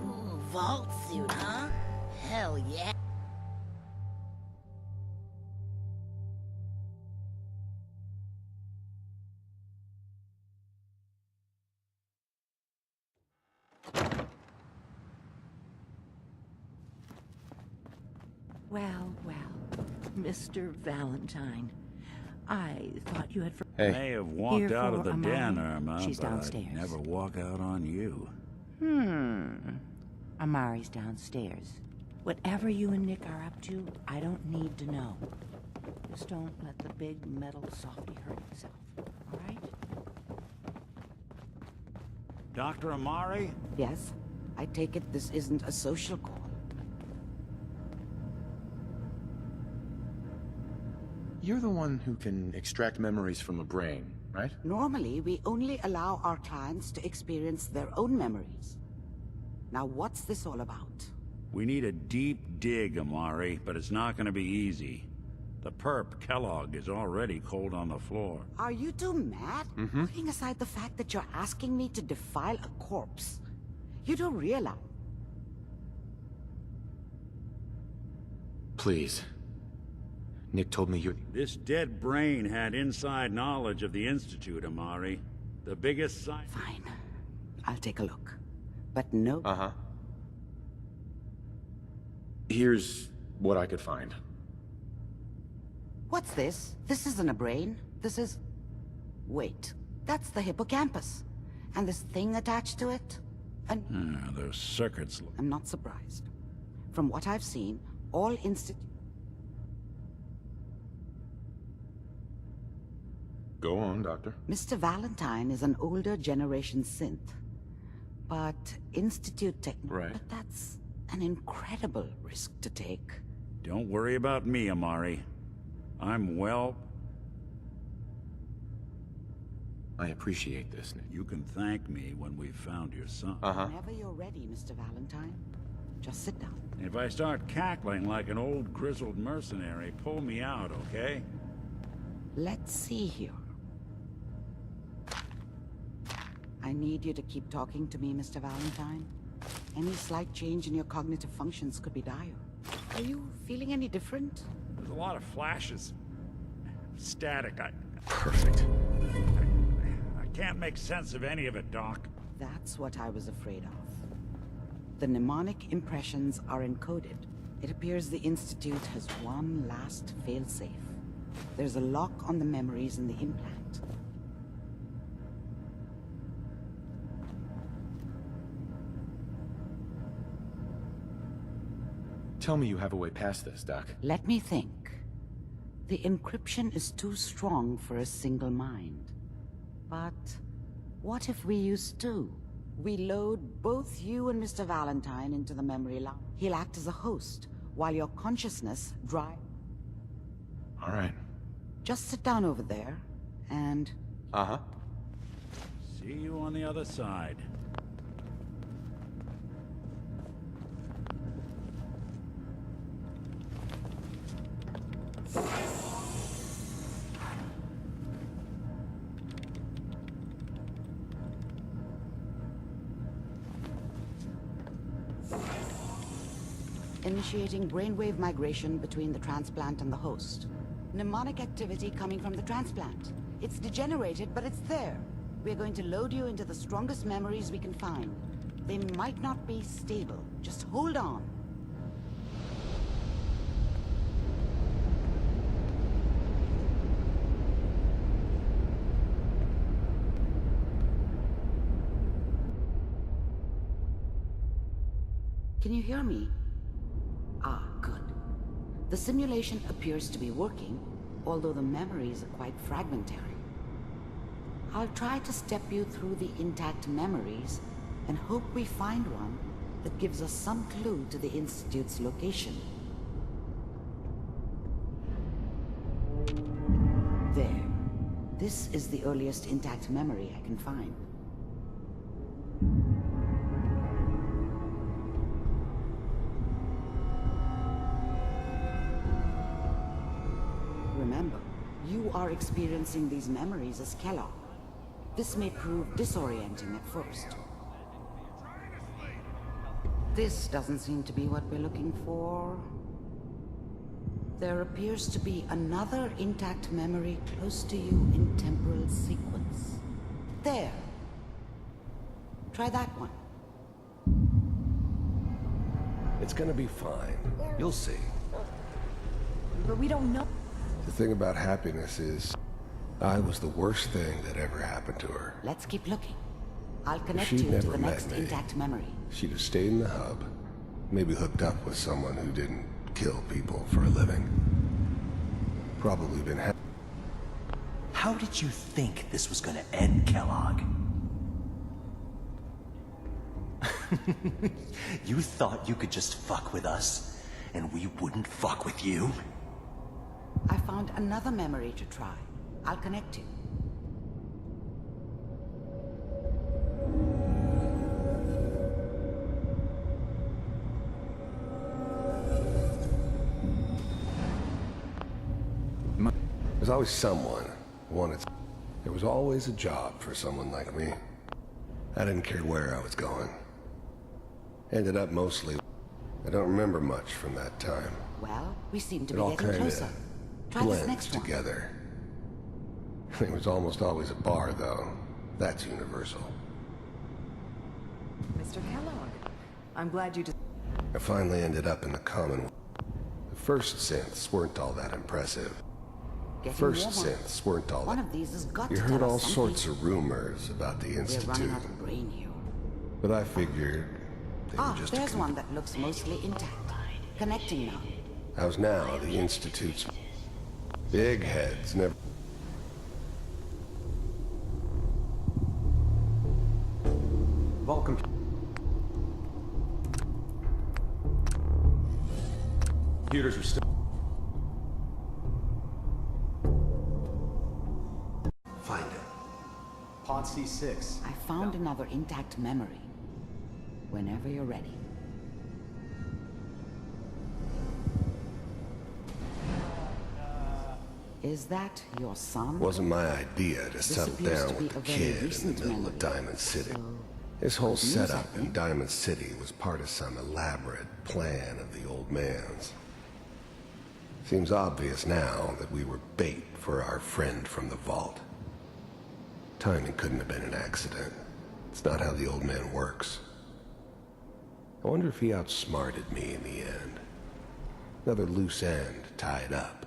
Speaker 11: Ooh, vault suit, huh? Hell yeah.
Speaker 16: Well, Mr. Valentine, I thought you had...
Speaker 3: I may have walked
Speaker 16: Here
Speaker 3: out
Speaker 16: for
Speaker 3: of the
Speaker 16: Amari.
Speaker 3: den, Irma,
Speaker 16: She's
Speaker 3: but
Speaker 16: downstairs.
Speaker 3: I'd never walk out on you.
Speaker 16: Amari's downstairs. Whatever you and Nick are up to, I don't need to know. Just don't let the big metal softy hurt himself, all right?
Speaker 3: Dr. Amari?
Speaker 17: Yes? I take it this isn't a social call.
Speaker 4: You're the one who can extract memories from a brain, right?
Speaker 17: Normally, we only allow our clients to experience their own memories. Now, what's this all about?
Speaker 3: We need a deep dig, Amari, but it's not gonna be easy. The perp, Kellogg, is already cold on the floor.
Speaker 17: Are you two mad? Putting aside the fact that you're asking me to defile a corpse, you don't realize...
Speaker 4: Please. Nick told me you're...
Speaker 3: This dead brain had inside knowledge of the Institute, Amari. The biggest site...
Speaker 17: Fine. I'll take a look. But no...
Speaker 4: Here's what I could find.
Speaker 17: What's this? This isn't a brain. This is... Wait. That's the hippocampus. And this thing attached to it?
Speaker 3: Those circuits...
Speaker 17: I'm not surprised. From what I've seen, all
Speaker 4: Go on, Doctor.
Speaker 17: Mr. Valentine is an older generation synth. But Institute
Speaker 4: Right.
Speaker 17: But that's an incredible risk to take.
Speaker 3: Don't worry about me, Amari. I'm well...
Speaker 4: I appreciate this, Nick.
Speaker 3: You can thank me when we've found your son.
Speaker 17: Whenever you're ready, Mr. Valentine. Just sit down.
Speaker 3: If I start cackling like an old grizzled mercenary, pull me out, okay?
Speaker 17: Let's see here. I need you to keep talking to me, Mr. Valentine. Any slight change in your cognitive functions could be dire. Are you feeling any different?
Speaker 3: There's a lot of flashes. Static.
Speaker 4: Perfect.
Speaker 3: I can't make sense of any of it, Doc.
Speaker 17: That's what I was afraid of. The mnemonic impressions are encoded. It appears the Institute has one last failsafe. There's a lock on the memories in the implant.
Speaker 4: Tell me you have a way past this, Doc.
Speaker 17: Let me think. The encryption is too strong for a single mind. But what if we use two? We load both you and Mr. Valentine into the memory line. He'll act as a host, while your consciousness drives...
Speaker 4: All right.
Speaker 17: Just sit down over there, and...
Speaker 3: See you on the other side.
Speaker 17: Initiating brainwave migration between the transplant and the host. Mnemonic activity coming from the transplant. It's degenerated, but it's there. We're going to load you into the strongest memories we can find. They might not be stable. Just hold on. Can you hear me? Ah, good. The simulation appears to be working, although the memories are quite fragmentary. I'll try to step you through the intact memories and hope we find one that gives us some clue to the Institute's location. There. This is the earliest intact memory I can find. Remember, you are experiencing these memories as Kellogg. This may prove disorienting at first. This doesn't seem to be what we're looking for. There appears to be another intact memory close to you in temporal sequence. There. Try that one.
Speaker 18: It's gonna be fine. You'll see.
Speaker 2: But we don't know.
Speaker 18: The thing about happiness is, I was the worst thing that ever happened to her.
Speaker 17: Let's keep looking. I'll
Speaker 18: If
Speaker 17: connect
Speaker 18: she'd
Speaker 17: you to
Speaker 18: never
Speaker 17: the
Speaker 18: met
Speaker 17: next
Speaker 18: me,
Speaker 17: intact memory.
Speaker 18: she'd have stayed in the hub, maybe hooked up with someone who didn't kill people for a living. Probably been
Speaker 19: How did you think this was gonna end, Kellogg? You thought you could just fuck with us, and we wouldn't fuck with you?
Speaker 17: I found another memory to try. I'll connect you.
Speaker 18: There's always someone who wanted. There was always a job for someone like me. I didn't care where I was going. Ended up mostly. I don't remember much from that time.
Speaker 17: Well, we seem to
Speaker 18: It
Speaker 17: be
Speaker 18: all
Speaker 17: getting
Speaker 18: kind
Speaker 17: closer.
Speaker 18: of
Speaker 17: Try this
Speaker 18: blends
Speaker 17: next one.
Speaker 18: together. It was almost always a bar, though. That's universal.
Speaker 20: Mr. Kellogg, I'm glad you just...
Speaker 18: I finally ended up in the Commonwealth. The first synths weren't all that impressive.
Speaker 17: Getting
Speaker 18: First
Speaker 17: warmer.
Speaker 18: synths weren't all
Speaker 17: One
Speaker 18: that.
Speaker 17: of these has got
Speaker 18: You
Speaker 17: to
Speaker 18: heard
Speaker 17: tell
Speaker 18: all
Speaker 17: us something.
Speaker 18: sorts of rumors about the
Speaker 17: We're running
Speaker 18: Institute,
Speaker 17: out of brain here.
Speaker 18: but I figured they were just a
Speaker 17: There's one that looks mostly intact. Connecting now.
Speaker 18: I was now the Institute's big heads never. Vulcan. Computers are still.
Speaker 19: Find it. Pod C6.
Speaker 17: I found another intact memory. Whenever you're ready. Is that your son?
Speaker 18: Wasn't my idea to settle
Speaker 17: appears
Speaker 18: down
Speaker 17: to be
Speaker 18: with the
Speaker 17: a very
Speaker 18: kid in the
Speaker 17: recent
Speaker 18: middle
Speaker 17: memory.
Speaker 18: of Diamond City. This whole setup in Diamond City was part of some elaborate plan of the old man's. Seems obvious now that we were bait for our friend from the vault. Timing couldn't have been an accident. It's not how the old man works. I wonder if he outsmarted me in the end. Another loose end tied up.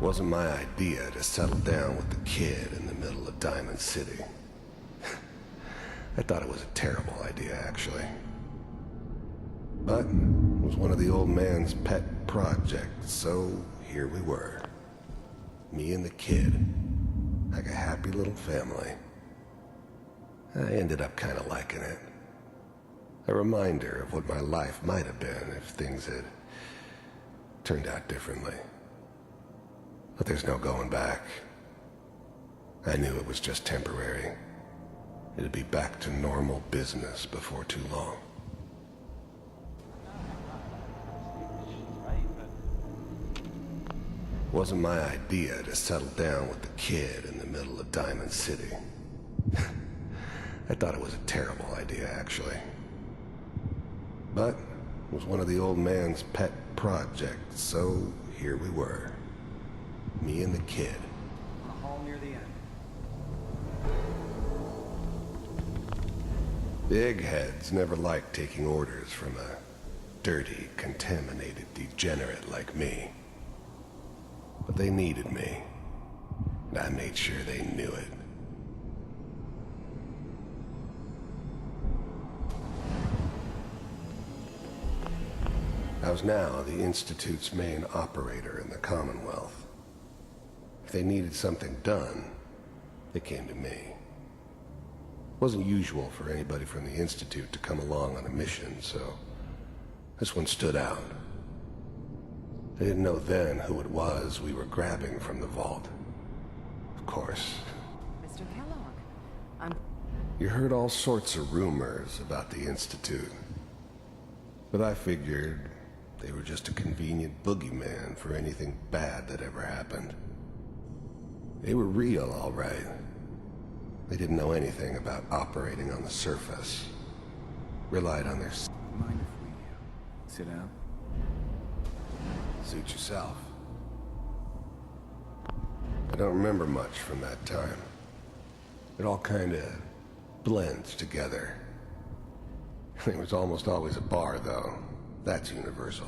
Speaker 18: Wasn't my idea to settle down with the kid in the middle of Diamond City. I thought it was a terrible idea, actually. But it was one of the old man's pet projects, so here we were. Me and the kid, like a happy little family. I ended up kind of liking it. A reminder of what my life might have been if things had turned out differently. But there's no going back. I knew it was just temporary. It'd be back to normal business before too long. Wasn't my idea to settle down with the kid in the middle of Diamond City. I thought it was a terrible idea, actually. But it was one of the old man's pet projects, so here we were. Me and the kid.
Speaker 19: On the hall near the end.
Speaker 18: Big heads never liked taking orders from a dirty, contaminated degenerate like me. But they needed me, and I made sure they knew it. I was now the Institute's main operator in the Commonwealth. If they needed something done, they came to me. It wasn't usual for anybody from the Institute to come along on a mission, so this one stood out. They didn't know then who it was we were grabbing from the vault. Of course.
Speaker 20: Mr. Kellogg,
Speaker 18: You heard all sorts of rumors about the Institute. But I figured they were just a convenient boogeyman for anything bad that ever happened. They were real, all right. They didn't know anything about operating on the surface. Relied on their...
Speaker 6: Mind if we sit down?
Speaker 18: Suit yourself. I don't remember much from that time. It all kinda blends together. There was almost always a bar, though. That's universal.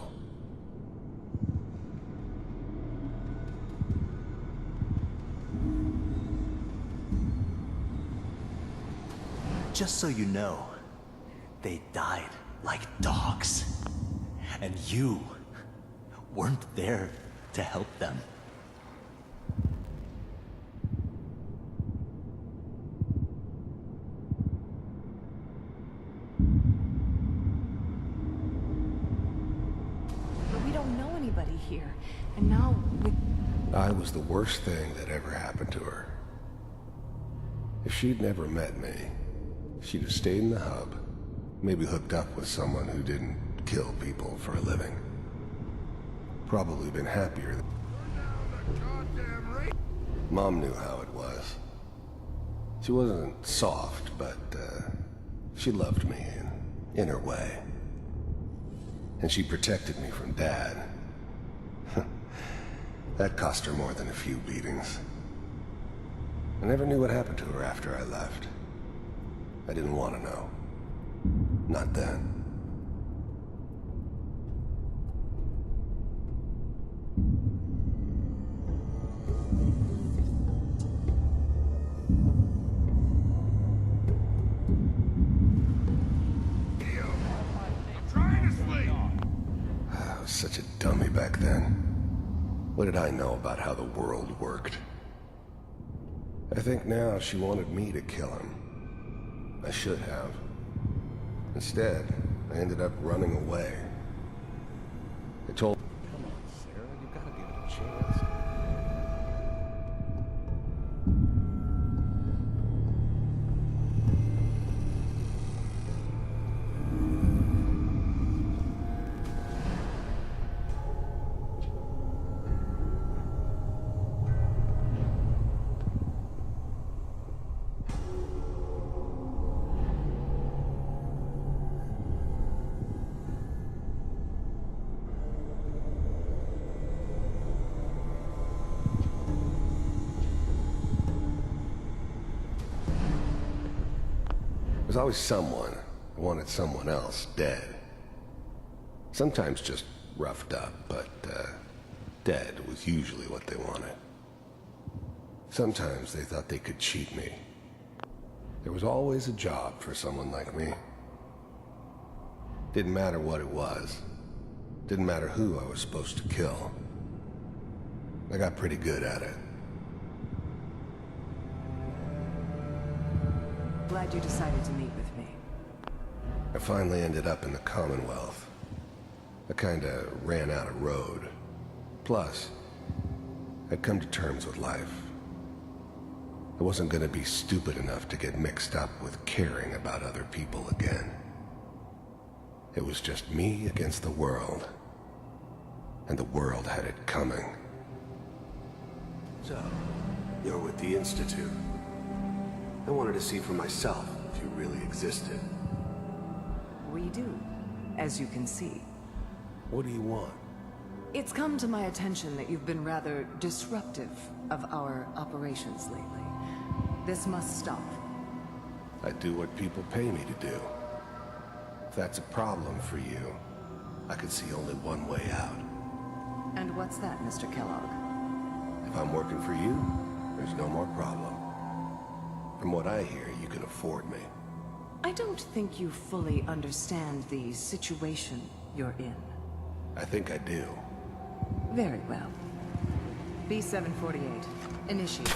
Speaker 19: Just so you know, they died like dogs. And you weren't there to help them.
Speaker 20: but we don't know anybody here. And now we...
Speaker 18: I was the worst thing that ever happened to her. If she'd never met me, she'd have stayed in the hub, maybe hooked up with someone who didn't kill people for a living. Probably been happier than... Mom knew how it was. She wasn't soft, but she loved me in her way. And she protected me from Dad. That cost her more than a few beatings. I never knew what happened to her after I left. I didn't want to know. Not then. I was such a dummy back then. What did I know about how the world worked? I think now she wanted me to kill him. I should have. Instead, I ended up running away. I told...
Speaker 4: Come on, Sarah, you gotta give it a chance. There's always someone who wanted someone else dead. Sometimes just roughed up, but dead was usually what they wanted. Sometimes they thought they could cheat me. There was always a job for someone like me. Didn't matter what it was. Didn't matter who I was supposed to kill. I got pretty good at it.
Speaker 20: Glad you decided to meet with me.
Speaker 18: I finally ended up in the Commonwealth. I kinda ran out of road. Plus, I'd come to terms with life. I wasn't gonna be stupid enough to get mixed up with caring about other people again. It was just me against the world. And the world had it coming. So, you're with the Institute. I wanted to see for myself if you really existed.
Speaker 20: We do, as you can see.
Speaker 18: What do you want?
Speaker 20: It's come to my attention that you've been rather disruptive of our operations lately. This must stop.
Speaker 18: I do what people pay me to do. If that's a problem for you, I could see only one way out.
Speaker 20: And what's that, Mr. Kellogg?
Speaker 18: If I'm working for you, there's no more problem. From what I hear, you can afford me.
Speaker 20: I don't think you fully understand the situation you're in.
Speaker 18: I think I do.
Speaker 20: Very well. B-748, initiate.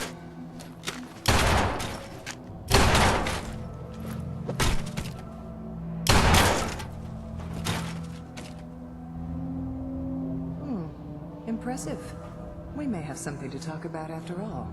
Speaker 20: Impressive. We may have something to talk about after all.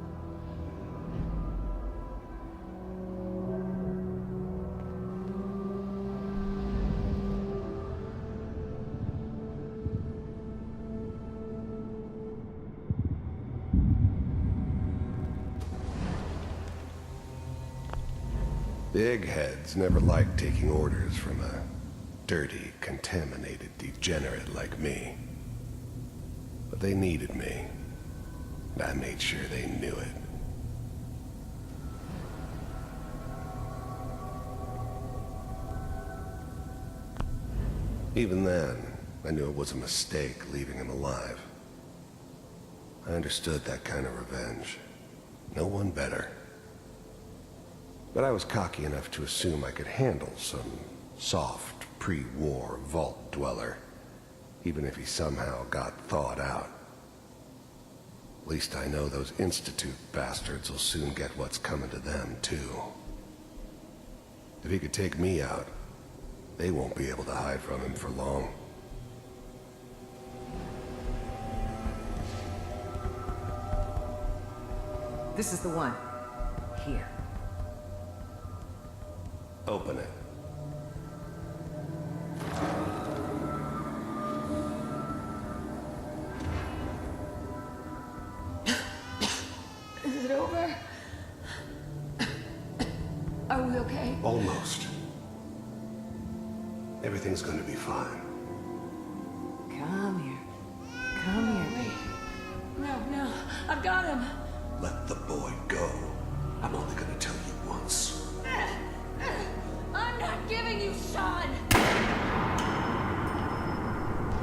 Speaker 18: The eggheads never liked taking orders from a dirty, contaminated degenerate like me. But they needed me, and I made sure they knew it. Even then, I knew it was a mistake leaving him alive. I understood that kind of revenge. No one better. But I was cocky enough to assume I could handle some soft, pre-war vault dweller, even if he somehow got thawed out. At least I know those Institute bastards will soon get what's coming to them, too. If he could take me out, they won't be able to hide from him for long.
Speaker 20: This is the one. Here.
Speaker 18: Open it.
Speaker 15: Is it over? Are we okay?
Speaker 18: Almost. Everything's gonna be fine.
Speaker 20: Come here. Come here, baby.
Speaker 15: No, I've got him.
Speaker 18: Let the boy go. I'm only gonna tell you once.
Speaker 15: I'm not giving you Sean.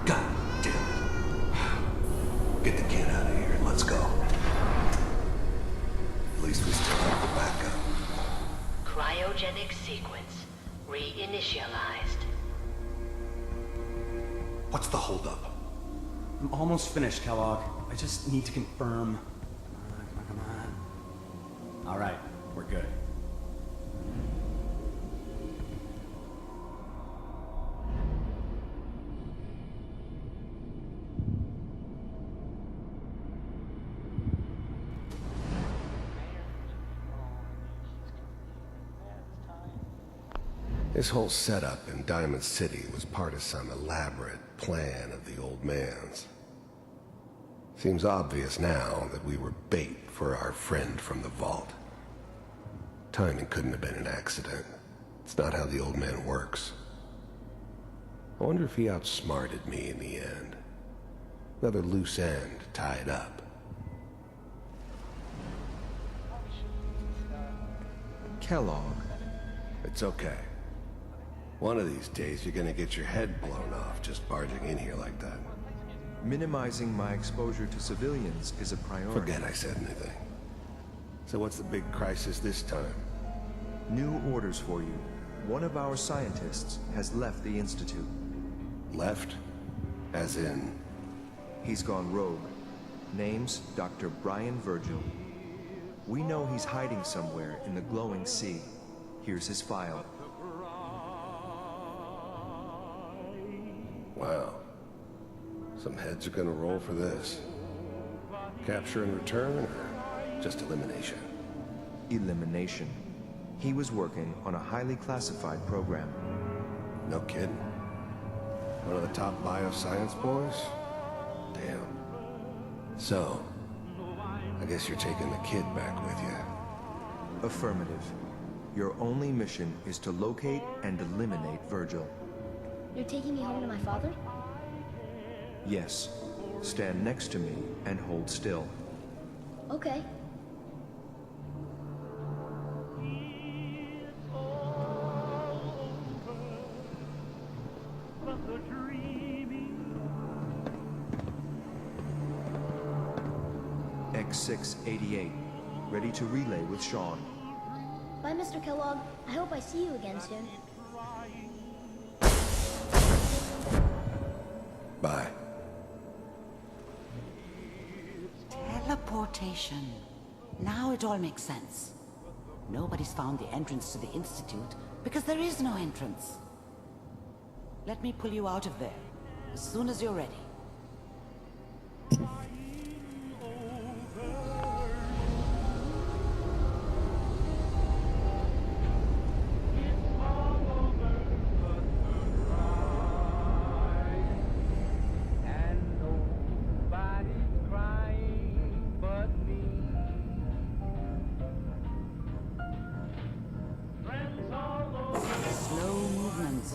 Speaker 18: God damn it. Get the kid out of here and let's go. At least we still have the backup.
Speaker 21: Cryogenic sequence reinitialized.
Speaker 18: What's the holdup?
Speaker 22: I'm almost finished, Kellogg. I just need to confirm. Come on. All right, we're good.
Speaker 18: This whole setup in Diamond City was part of some elaborate plan of the old man's. Seems obvious now that we were bait for our friend from the vault. Timing couldn't have been an accident. It's not how the old man works. I wonder if he outsmarted me in the end. Another loose end tied up.
Speaker 23: Kellogg.
Speaker 18: It's okay. One of these days, you're gonna get your head blown off just barging in here like that.
Speaker 23: Minimizing my exposure to civilians is a priority.
Speaker 18: Forget I said anything. So what's the big crisis this time?
Speaker 23: New orders for you. One of our scientists has left the Institute.
Speaker 18: Left? As in?
Speaker 23: He's gone rogue. Name's Dr. Brian Virgil. We know he's hiding somewhere in the glowing sea. Here's his file.
Speaker 18: Wow. Some heads are gonna roll for this. Capture and return, or just elimination?
Speaker 23: Elimination. He was working on a highly classified program.
Speaker 18: No kidding. One of the top bioscience boys? Damn. So, I guess you're taking the kid back with you.
Speaker 23: Affirmative. Your only mission is to locate and eliminate Virgil.
Speaker 15: You're taking me home to my father?
Speaker 23: Yes. Stand next to me and hold still.
Speaker 15: Okay.
Speaker 23: X688. Ready to relay with Sean.
Speaker 15: Bye, Mr. Kellogg. I hope I see you again soon.
Speaker 18: Bye.
Speaker 17: Teleportation. Now it all makes sense. Nobody's found the entrance to the Institute because there is no entrance. Let me pull you out of there as soon as you're ready.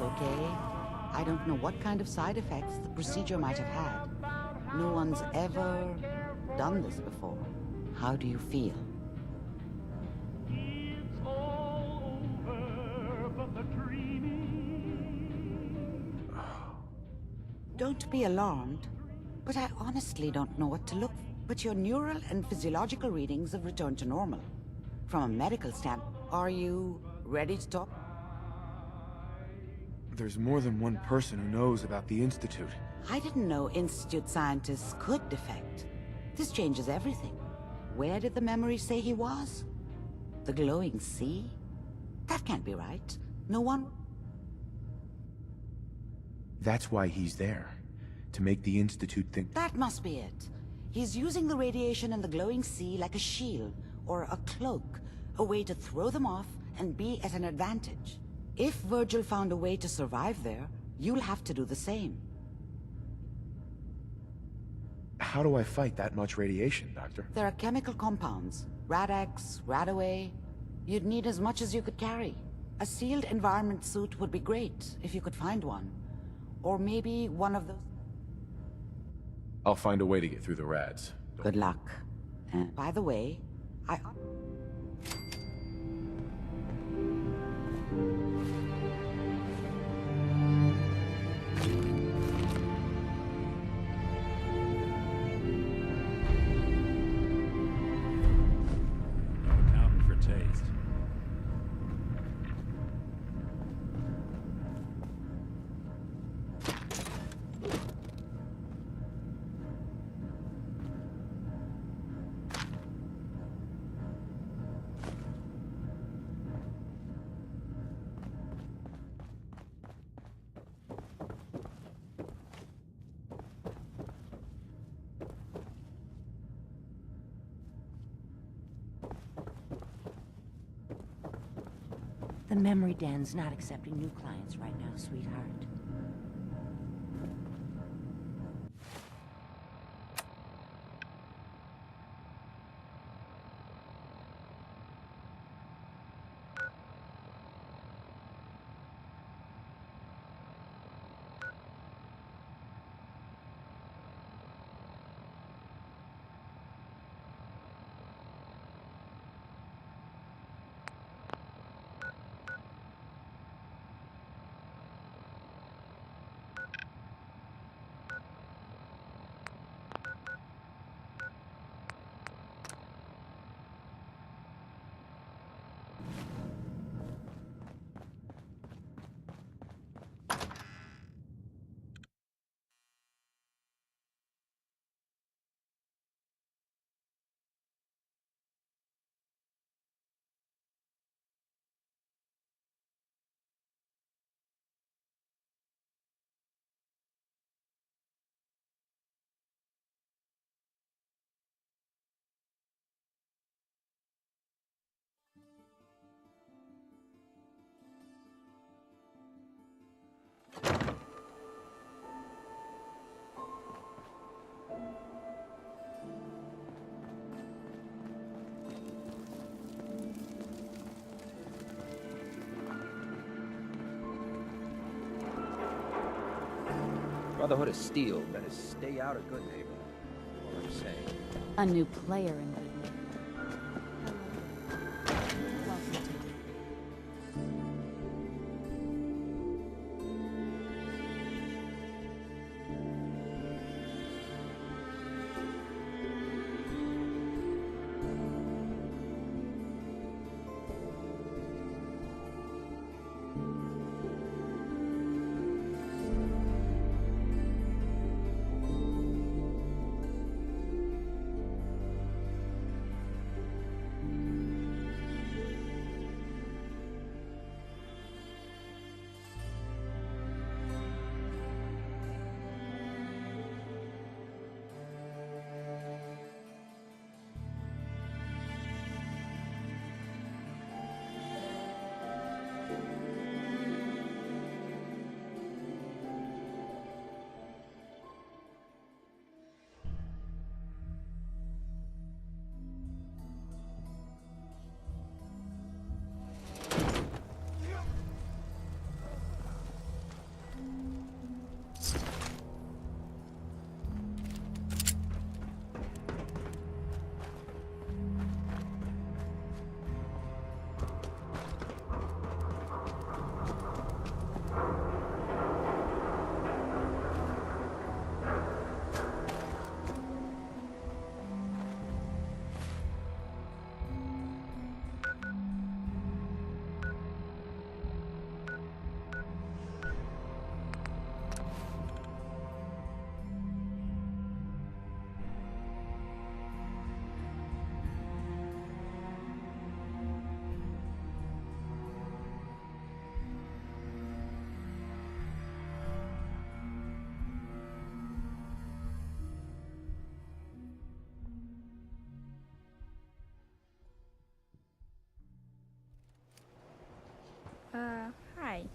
Speaker 17: this, okay? I don't know what kind of side effects the procedure might have had. No one's ever done this before. How do you feel? Don't be alarmed, but I honestly don't know what to look for. But your neural and physiological readings have returned to normal. From a medical standpoint, are you ready to talk?
Speaker 7: There's more than one person who knows about the Institute.
Speaker 17: I didn't know Institute scientists could defect. This changes everything. Where did the memory say he was? The glowing sea? That can't be right. No one...
Speaker 7: That's why he's there. To make the Institute think...
Speaker 17: That must be it. He's using the radiation in the glowing sea like a shield, or a cloak, a way to throw them off and be at an advantage. If Virgil found a way to survive there, you'll have to do the same.
Speaker 7: How do I fight that much radiation, Doctor?
Speaker 17: There are chemical compounds. Rad-X, Radaway. You'd need as much as you could carry. A sealed environment suit would be great, if you could find one. Or maybe one of those...
Speaker 7: I'll find a way to get through the rads.
Speaker 17: Good luck. And by the way, I...
Speaker 16: The memory den's not accepting new clients right now, sweetheart.
Speaker 8: Brotherhood of Steel better stay out of Good Neighbor. What I'm saying.
Speaker 5: A new player in Good Neighbor. Welcome to
Speaker 2: Hi.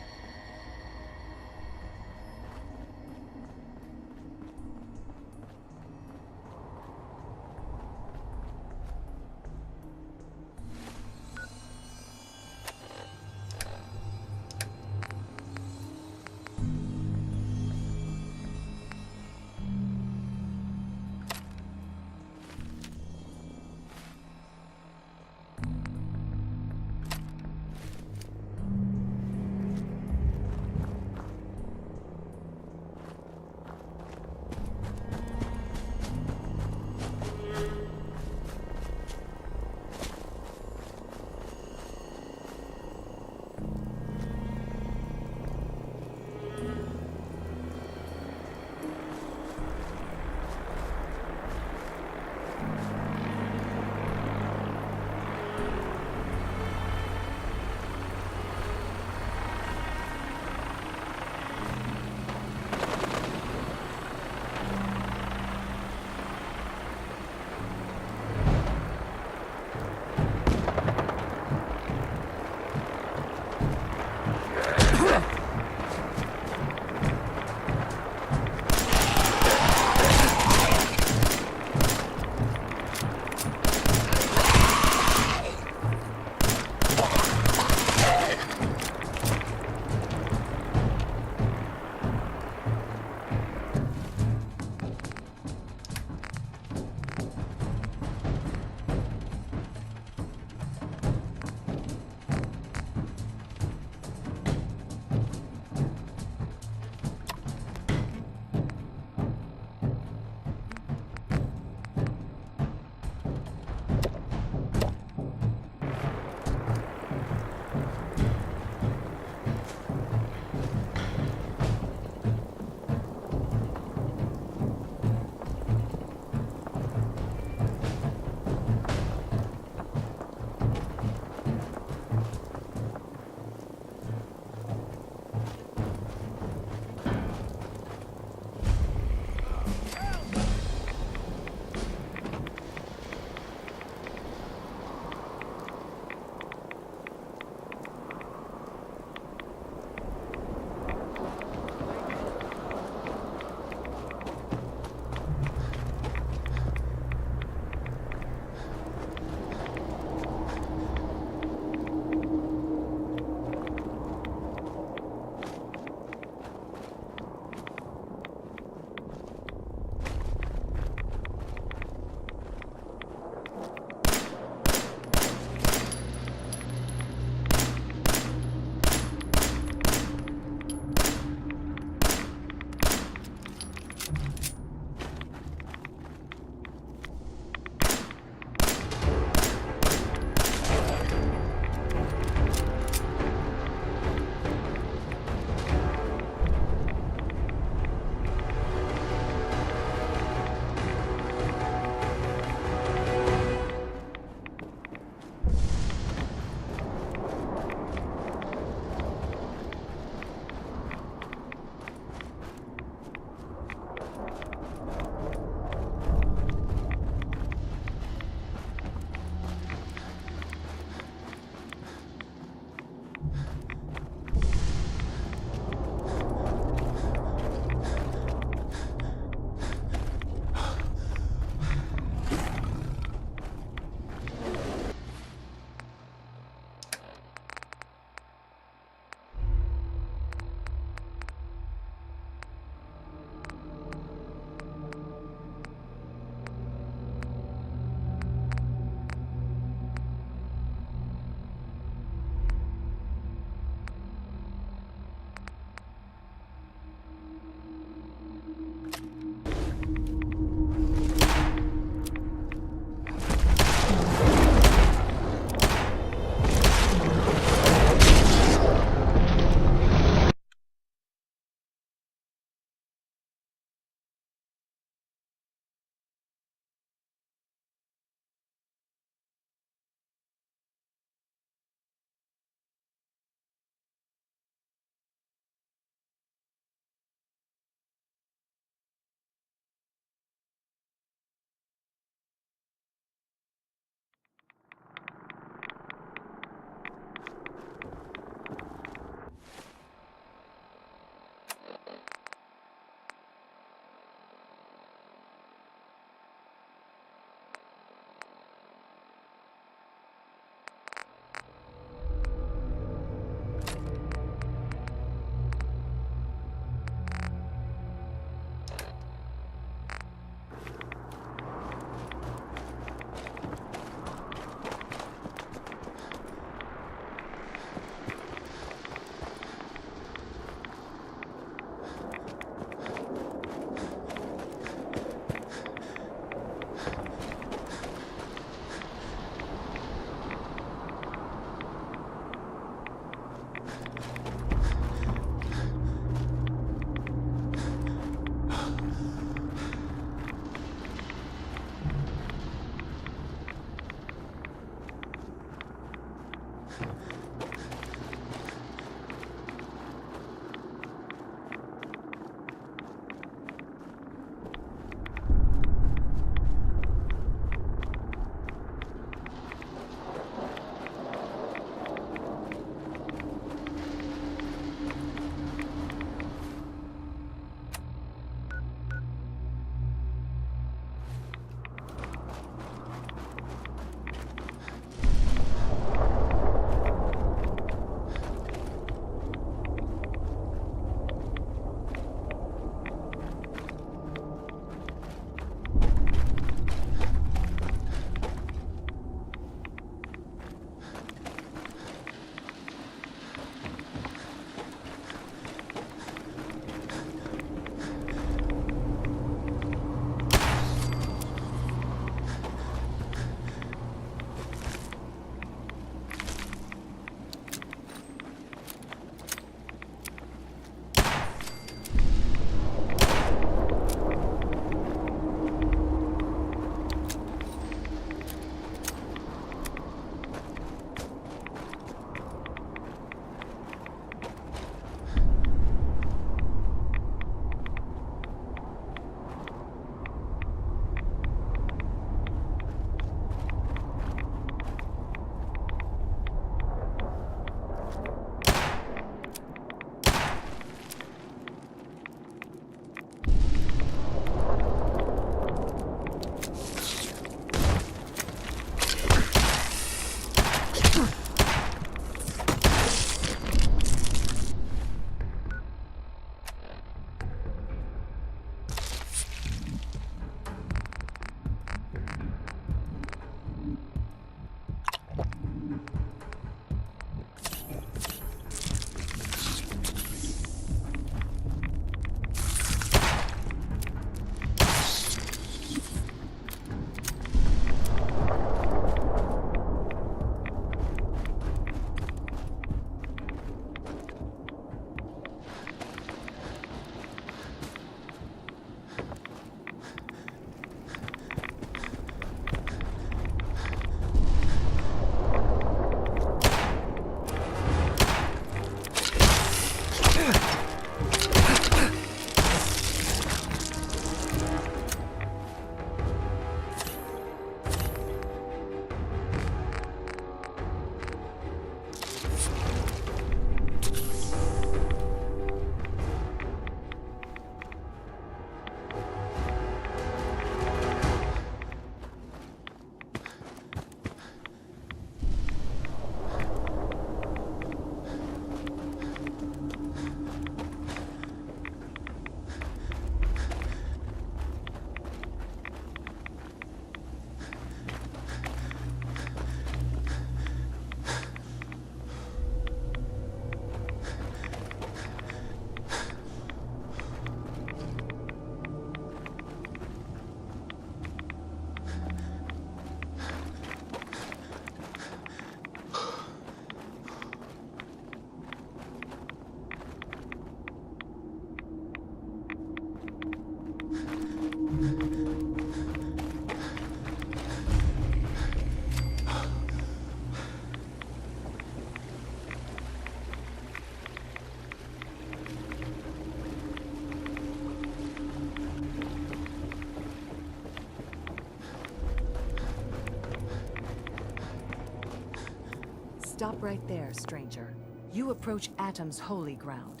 Speaker 20: Stop right there, stranger. You approach Atom's holy ground.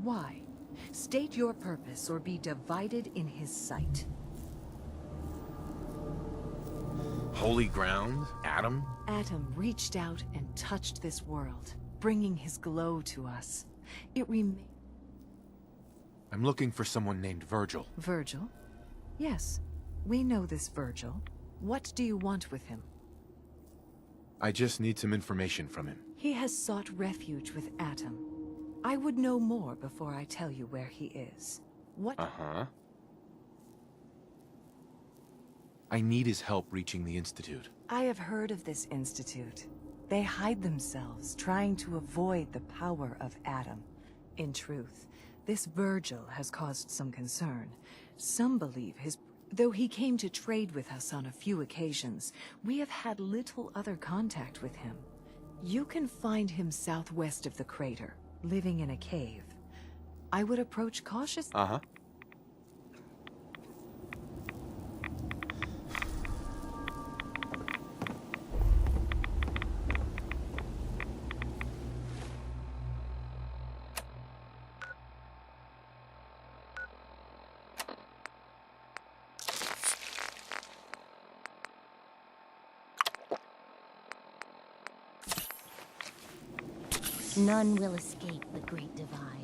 Speaker 20: Why? State your purpose or be divided in his sight.
Speaker 7: Holy ground? Atom?
Speaker 20: Atom reached out and touched this world, bringing his glow to us. It remains...
Speaker 7: I'm looking for someone named Virgil.
Speaker 20: Virgil? Yes, we know this Virgil. What do you want with him?
Speaker 7: I just need some information from him.
Speaker 20: He has sought refuge with Atom. I would know more before I tell you where he is. What?
Speaker 7: Uh-huh. I need his help reaching the Institute.
Speaker 20: I have heard of this Institute. They hide themselves, trying to avoid the power of Atom. In truth, this Virgil has caused some concern. Some believe though he came to trade with us on a few occasions, we have had little other contact with him. You can find him southwest of the crater, living in a cave. I would approach cautiously.
Speaker 7: Uh-huh.
Speaker 15: None will escape the Great Divide.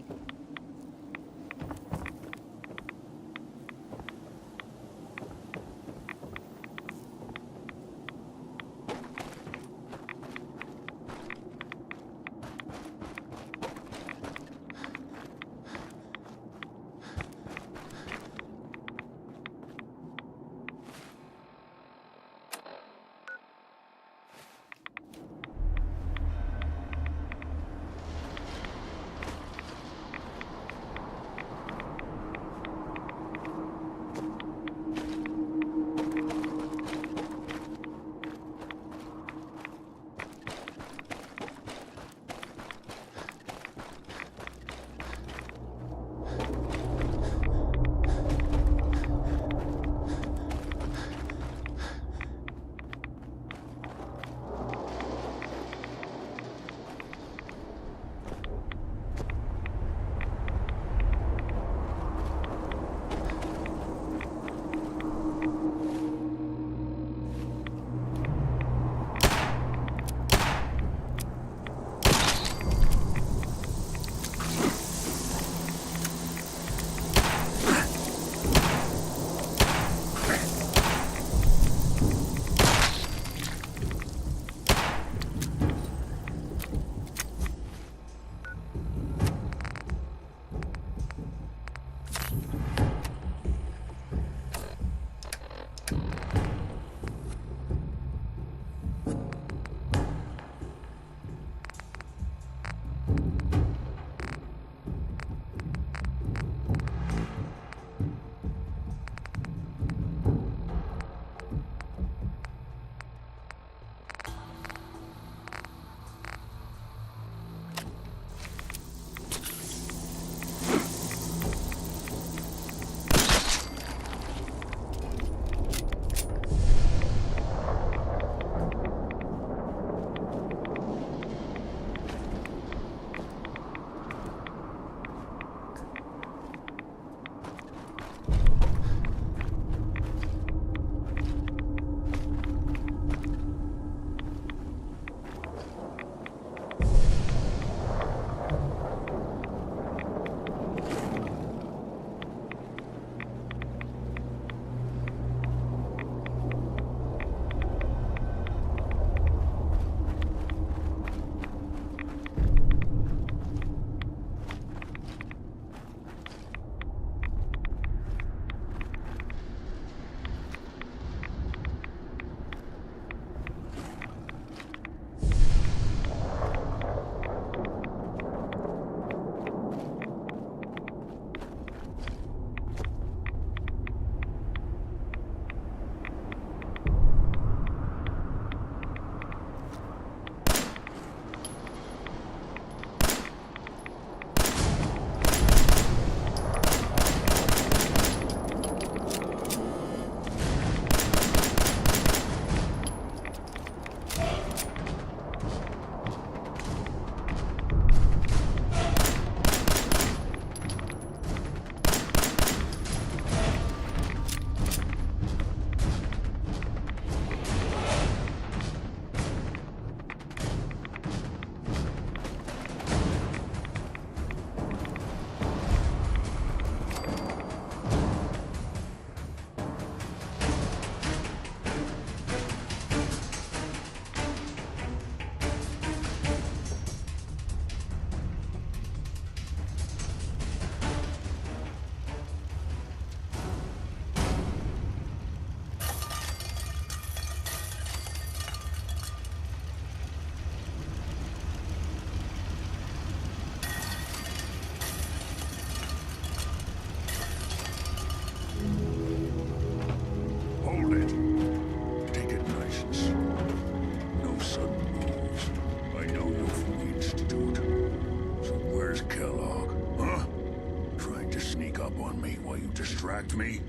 Speaker 13: distract me?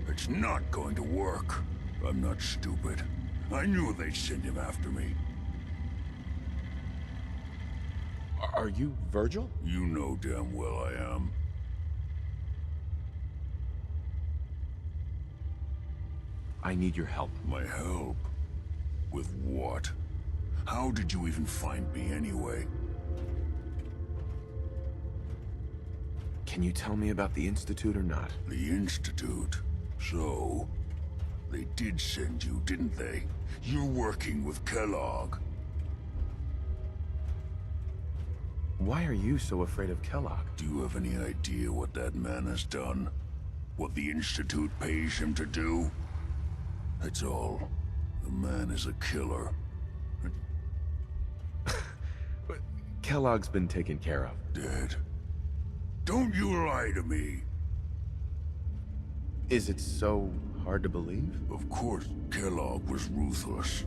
Speaker 13: It's not going to work. I'm not stupid. I knew they'd send him after me.
Speaker 7: Are you Virgil?
Speaker 13: You know damn well I am.
Speaker 7: I need your help.
Speaker 13: My help? With what? How did you even find me anyway?
Speaker 7: Can you tell me about the Institute or not?
Speaker 13: The Institute? So... they did send you, didn't they? You're working with Kellogg.
Speaker 7: Why are you so afraid of Kellogg?
Speaker 13: Do you have any idea what that man has done? What the Institute pays him to do? That's all. The man is a killer.
Speaker 7: But Kellogg's been taken care of.
Speaker 13: Dead. Don't you lie to me!
Speaker 7: Is it so hard to believe?
Speaker 13: Of course, Kellogg was ruthless.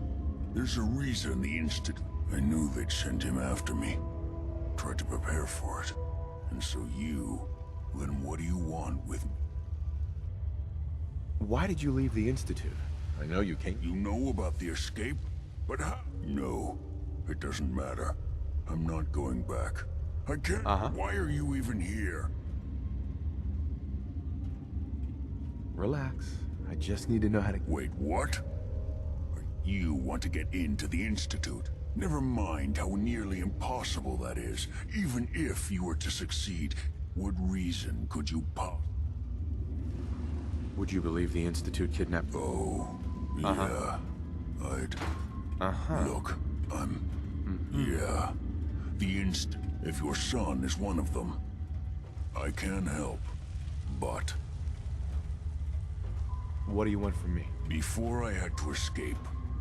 Speaker 13: There's a reason the Institute... I knew they'd send him after me. Tried to prepare for it. And so you... then what do you want with me?
Speaker 7: Why did you leave the Institute? I know you can't...
Speaker 13: You know about the escape? But how? No. It doesn't matter. I'm not going back. I can't... Why are you even here?
Speaker 7: Relax. I just need to know how to...
Speaker 13: Wait, what? You want to get into the Institute? Never mind how nearly impossible that is. Even if you were to succeed, what reason could you pop?
Speaker 7: Would you believe the Institute kidnapped...
Speaker 13: Oh, yeah. I'd... Look, Yeah. The if your son is one of them, I can help. But...
Speaker 7: What do you want from me?
Speaker 13: Before I had to escape,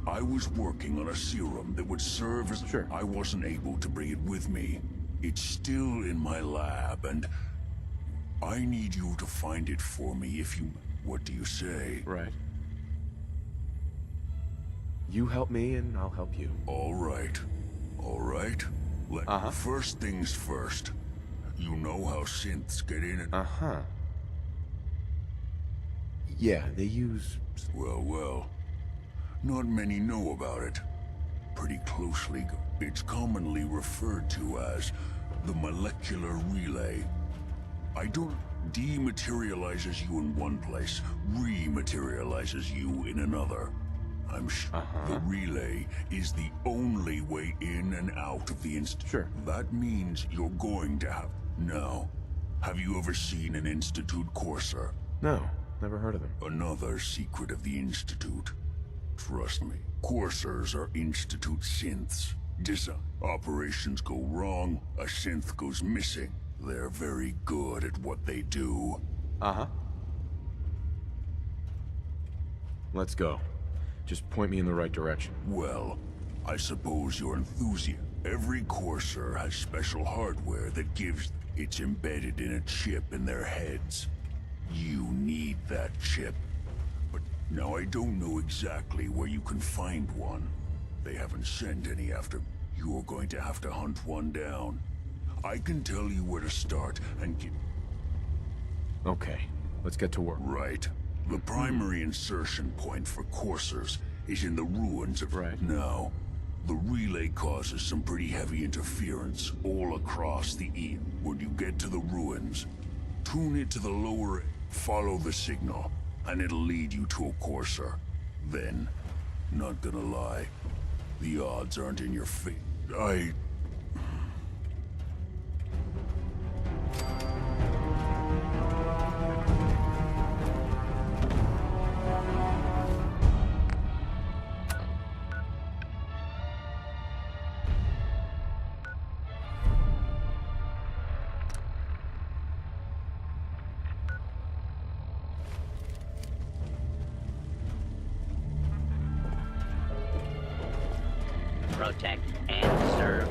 Speaker 13: I was working on a serum that would serve as...
Speaker 7: Sure.
Speaker 13: I wasn't able to bring it with me. It's still in my lab, and... I need you to find it for me if you... What do you say?
Speaker 7: Right. You help me, and I'll help you.
Speaker 13: All right. All right. First things first. You know how synths get in and...
Speaker 7: Yeah, they use...
Speaker 13: Well. Not many know about it. Pretty closely. It's commonly referred to as the molecular relay. I don't... Dematerializes you in one place, rematerializes you in another. I'm sure the relay is the only way in and out of the Institute.
Speaker 7: Sure.
Speaker 13: That means you're going to have... Now, have you ever seen an Institute Courser?
Speaker 7: No, never heard of them.
Speaker 13: Another secret of the Institute. Trust me, Coursers are Institute synths. Operations go wrong, a synth goes missing. They're very good at what they do.
Speaker 7: Let's go. Just point me in the right direction.
Speaker 13: Well, I suppose you're enthusiastic. Every Courser has special hardware that gives... It's embedded in a chip in their heads. You need that chip. But now I don't know exactly where you can find one. They haven't sent any after... You're going to have to hunt one down. I can tell you where to start and get...
Speaker 7: Okay, let's get to work.
Speaker 13: Right. The primary insertion point for coursers is in the ruins of... Now, the relay causes some pretty heavy interference all across the E. When you get to the ruins, tune it to the lower... Follow the signal, and it'll lead you to a courser. Then, not gonna lie, the odds aren't in your favor.
Speaker 11: Protect and serve.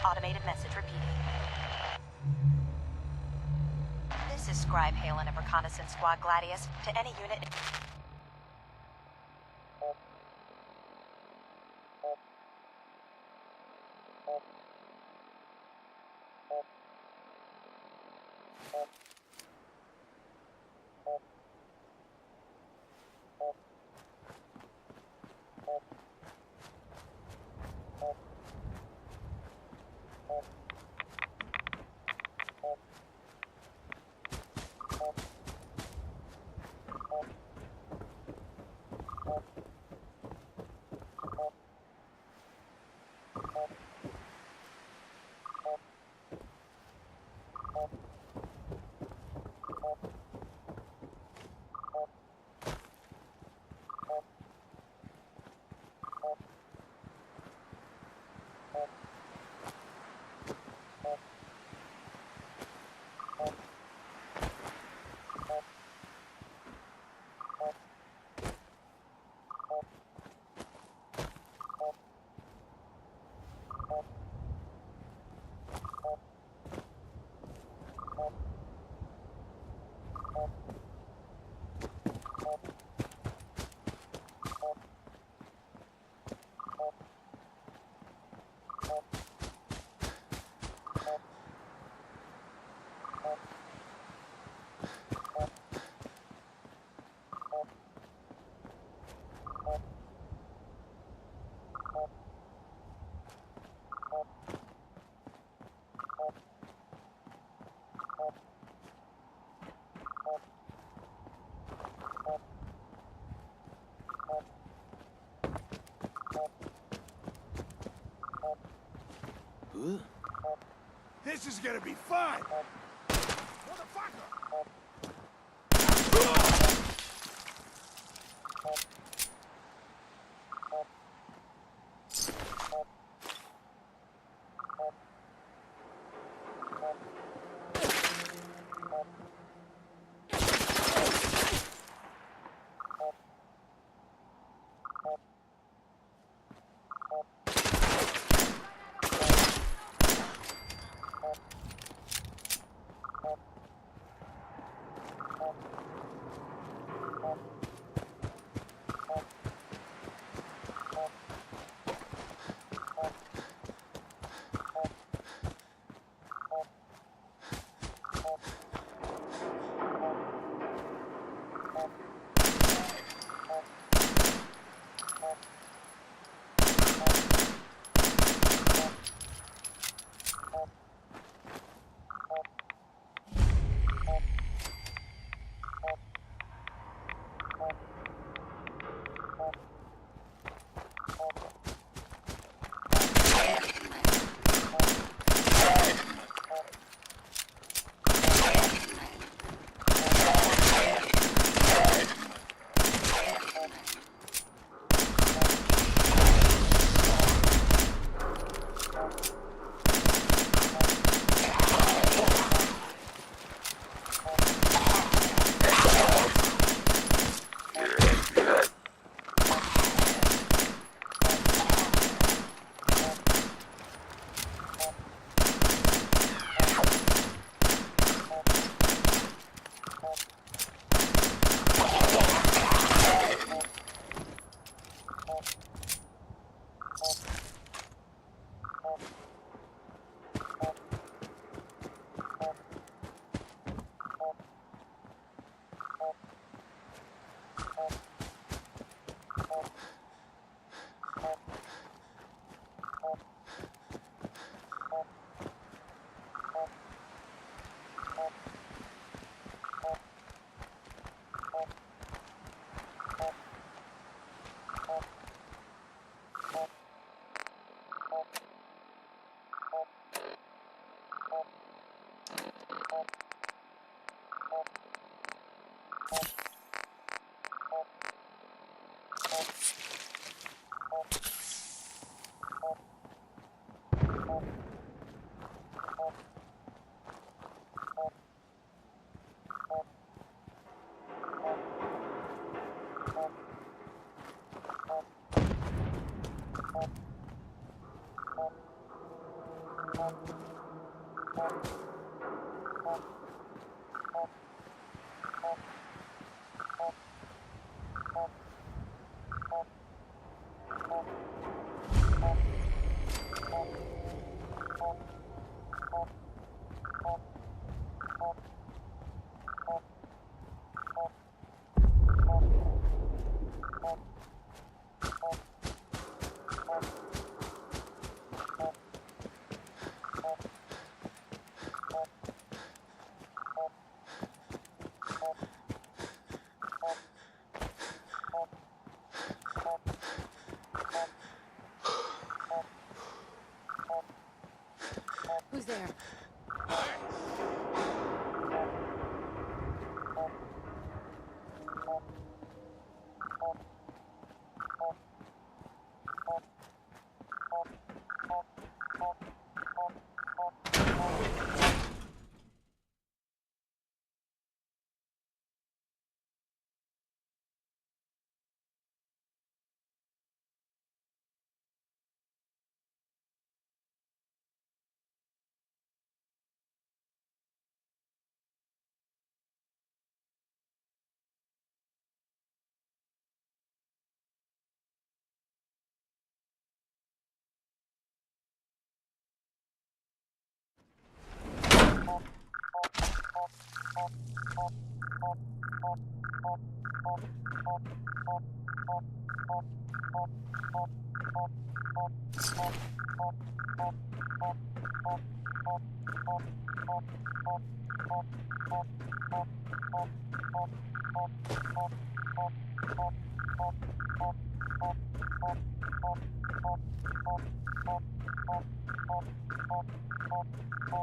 Speaker 2: Automated message repeated. This is Scribe Halen of Reconnaissance Squad Gladius. To any unit...
Speaker 13: This is gonna be fun! Motherfucker!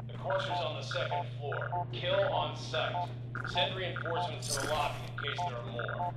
Speaker 9: The courser's on the second floor. Kill on sight. Send reinforcements to the lobby in case there are more.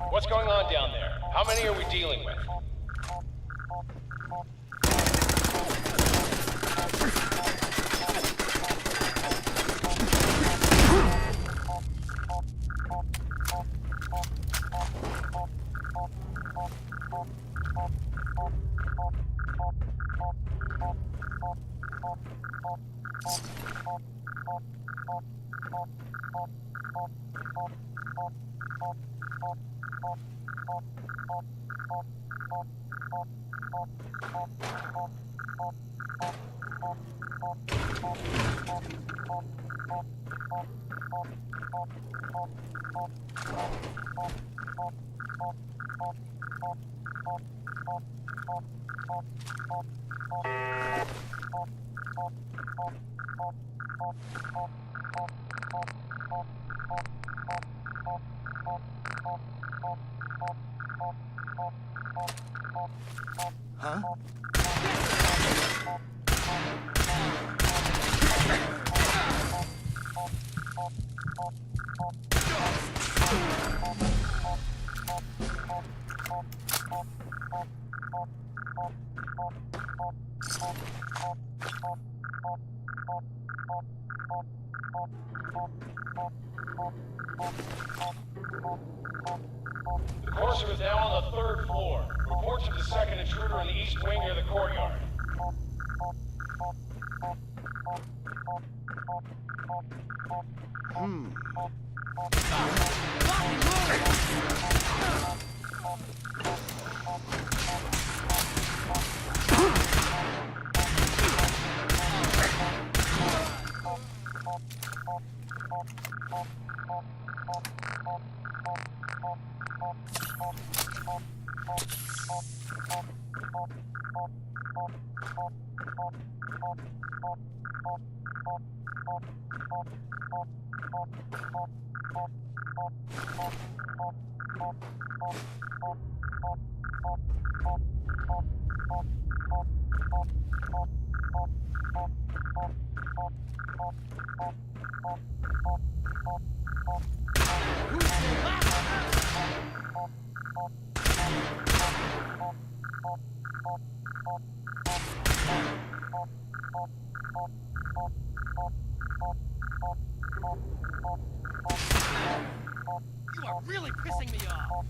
Speaker 9: What's going on down there? How many are we dealing with?
Speaker 19: Huh?
Speaker 9: The courser is now on the 3rd floor. Reports of the second intruder in the east wing near the courtyard.
Speaker 11: You are really pissing me off.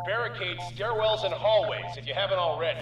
Speaker 9: Barricade stairwells and hallways if you haven't already.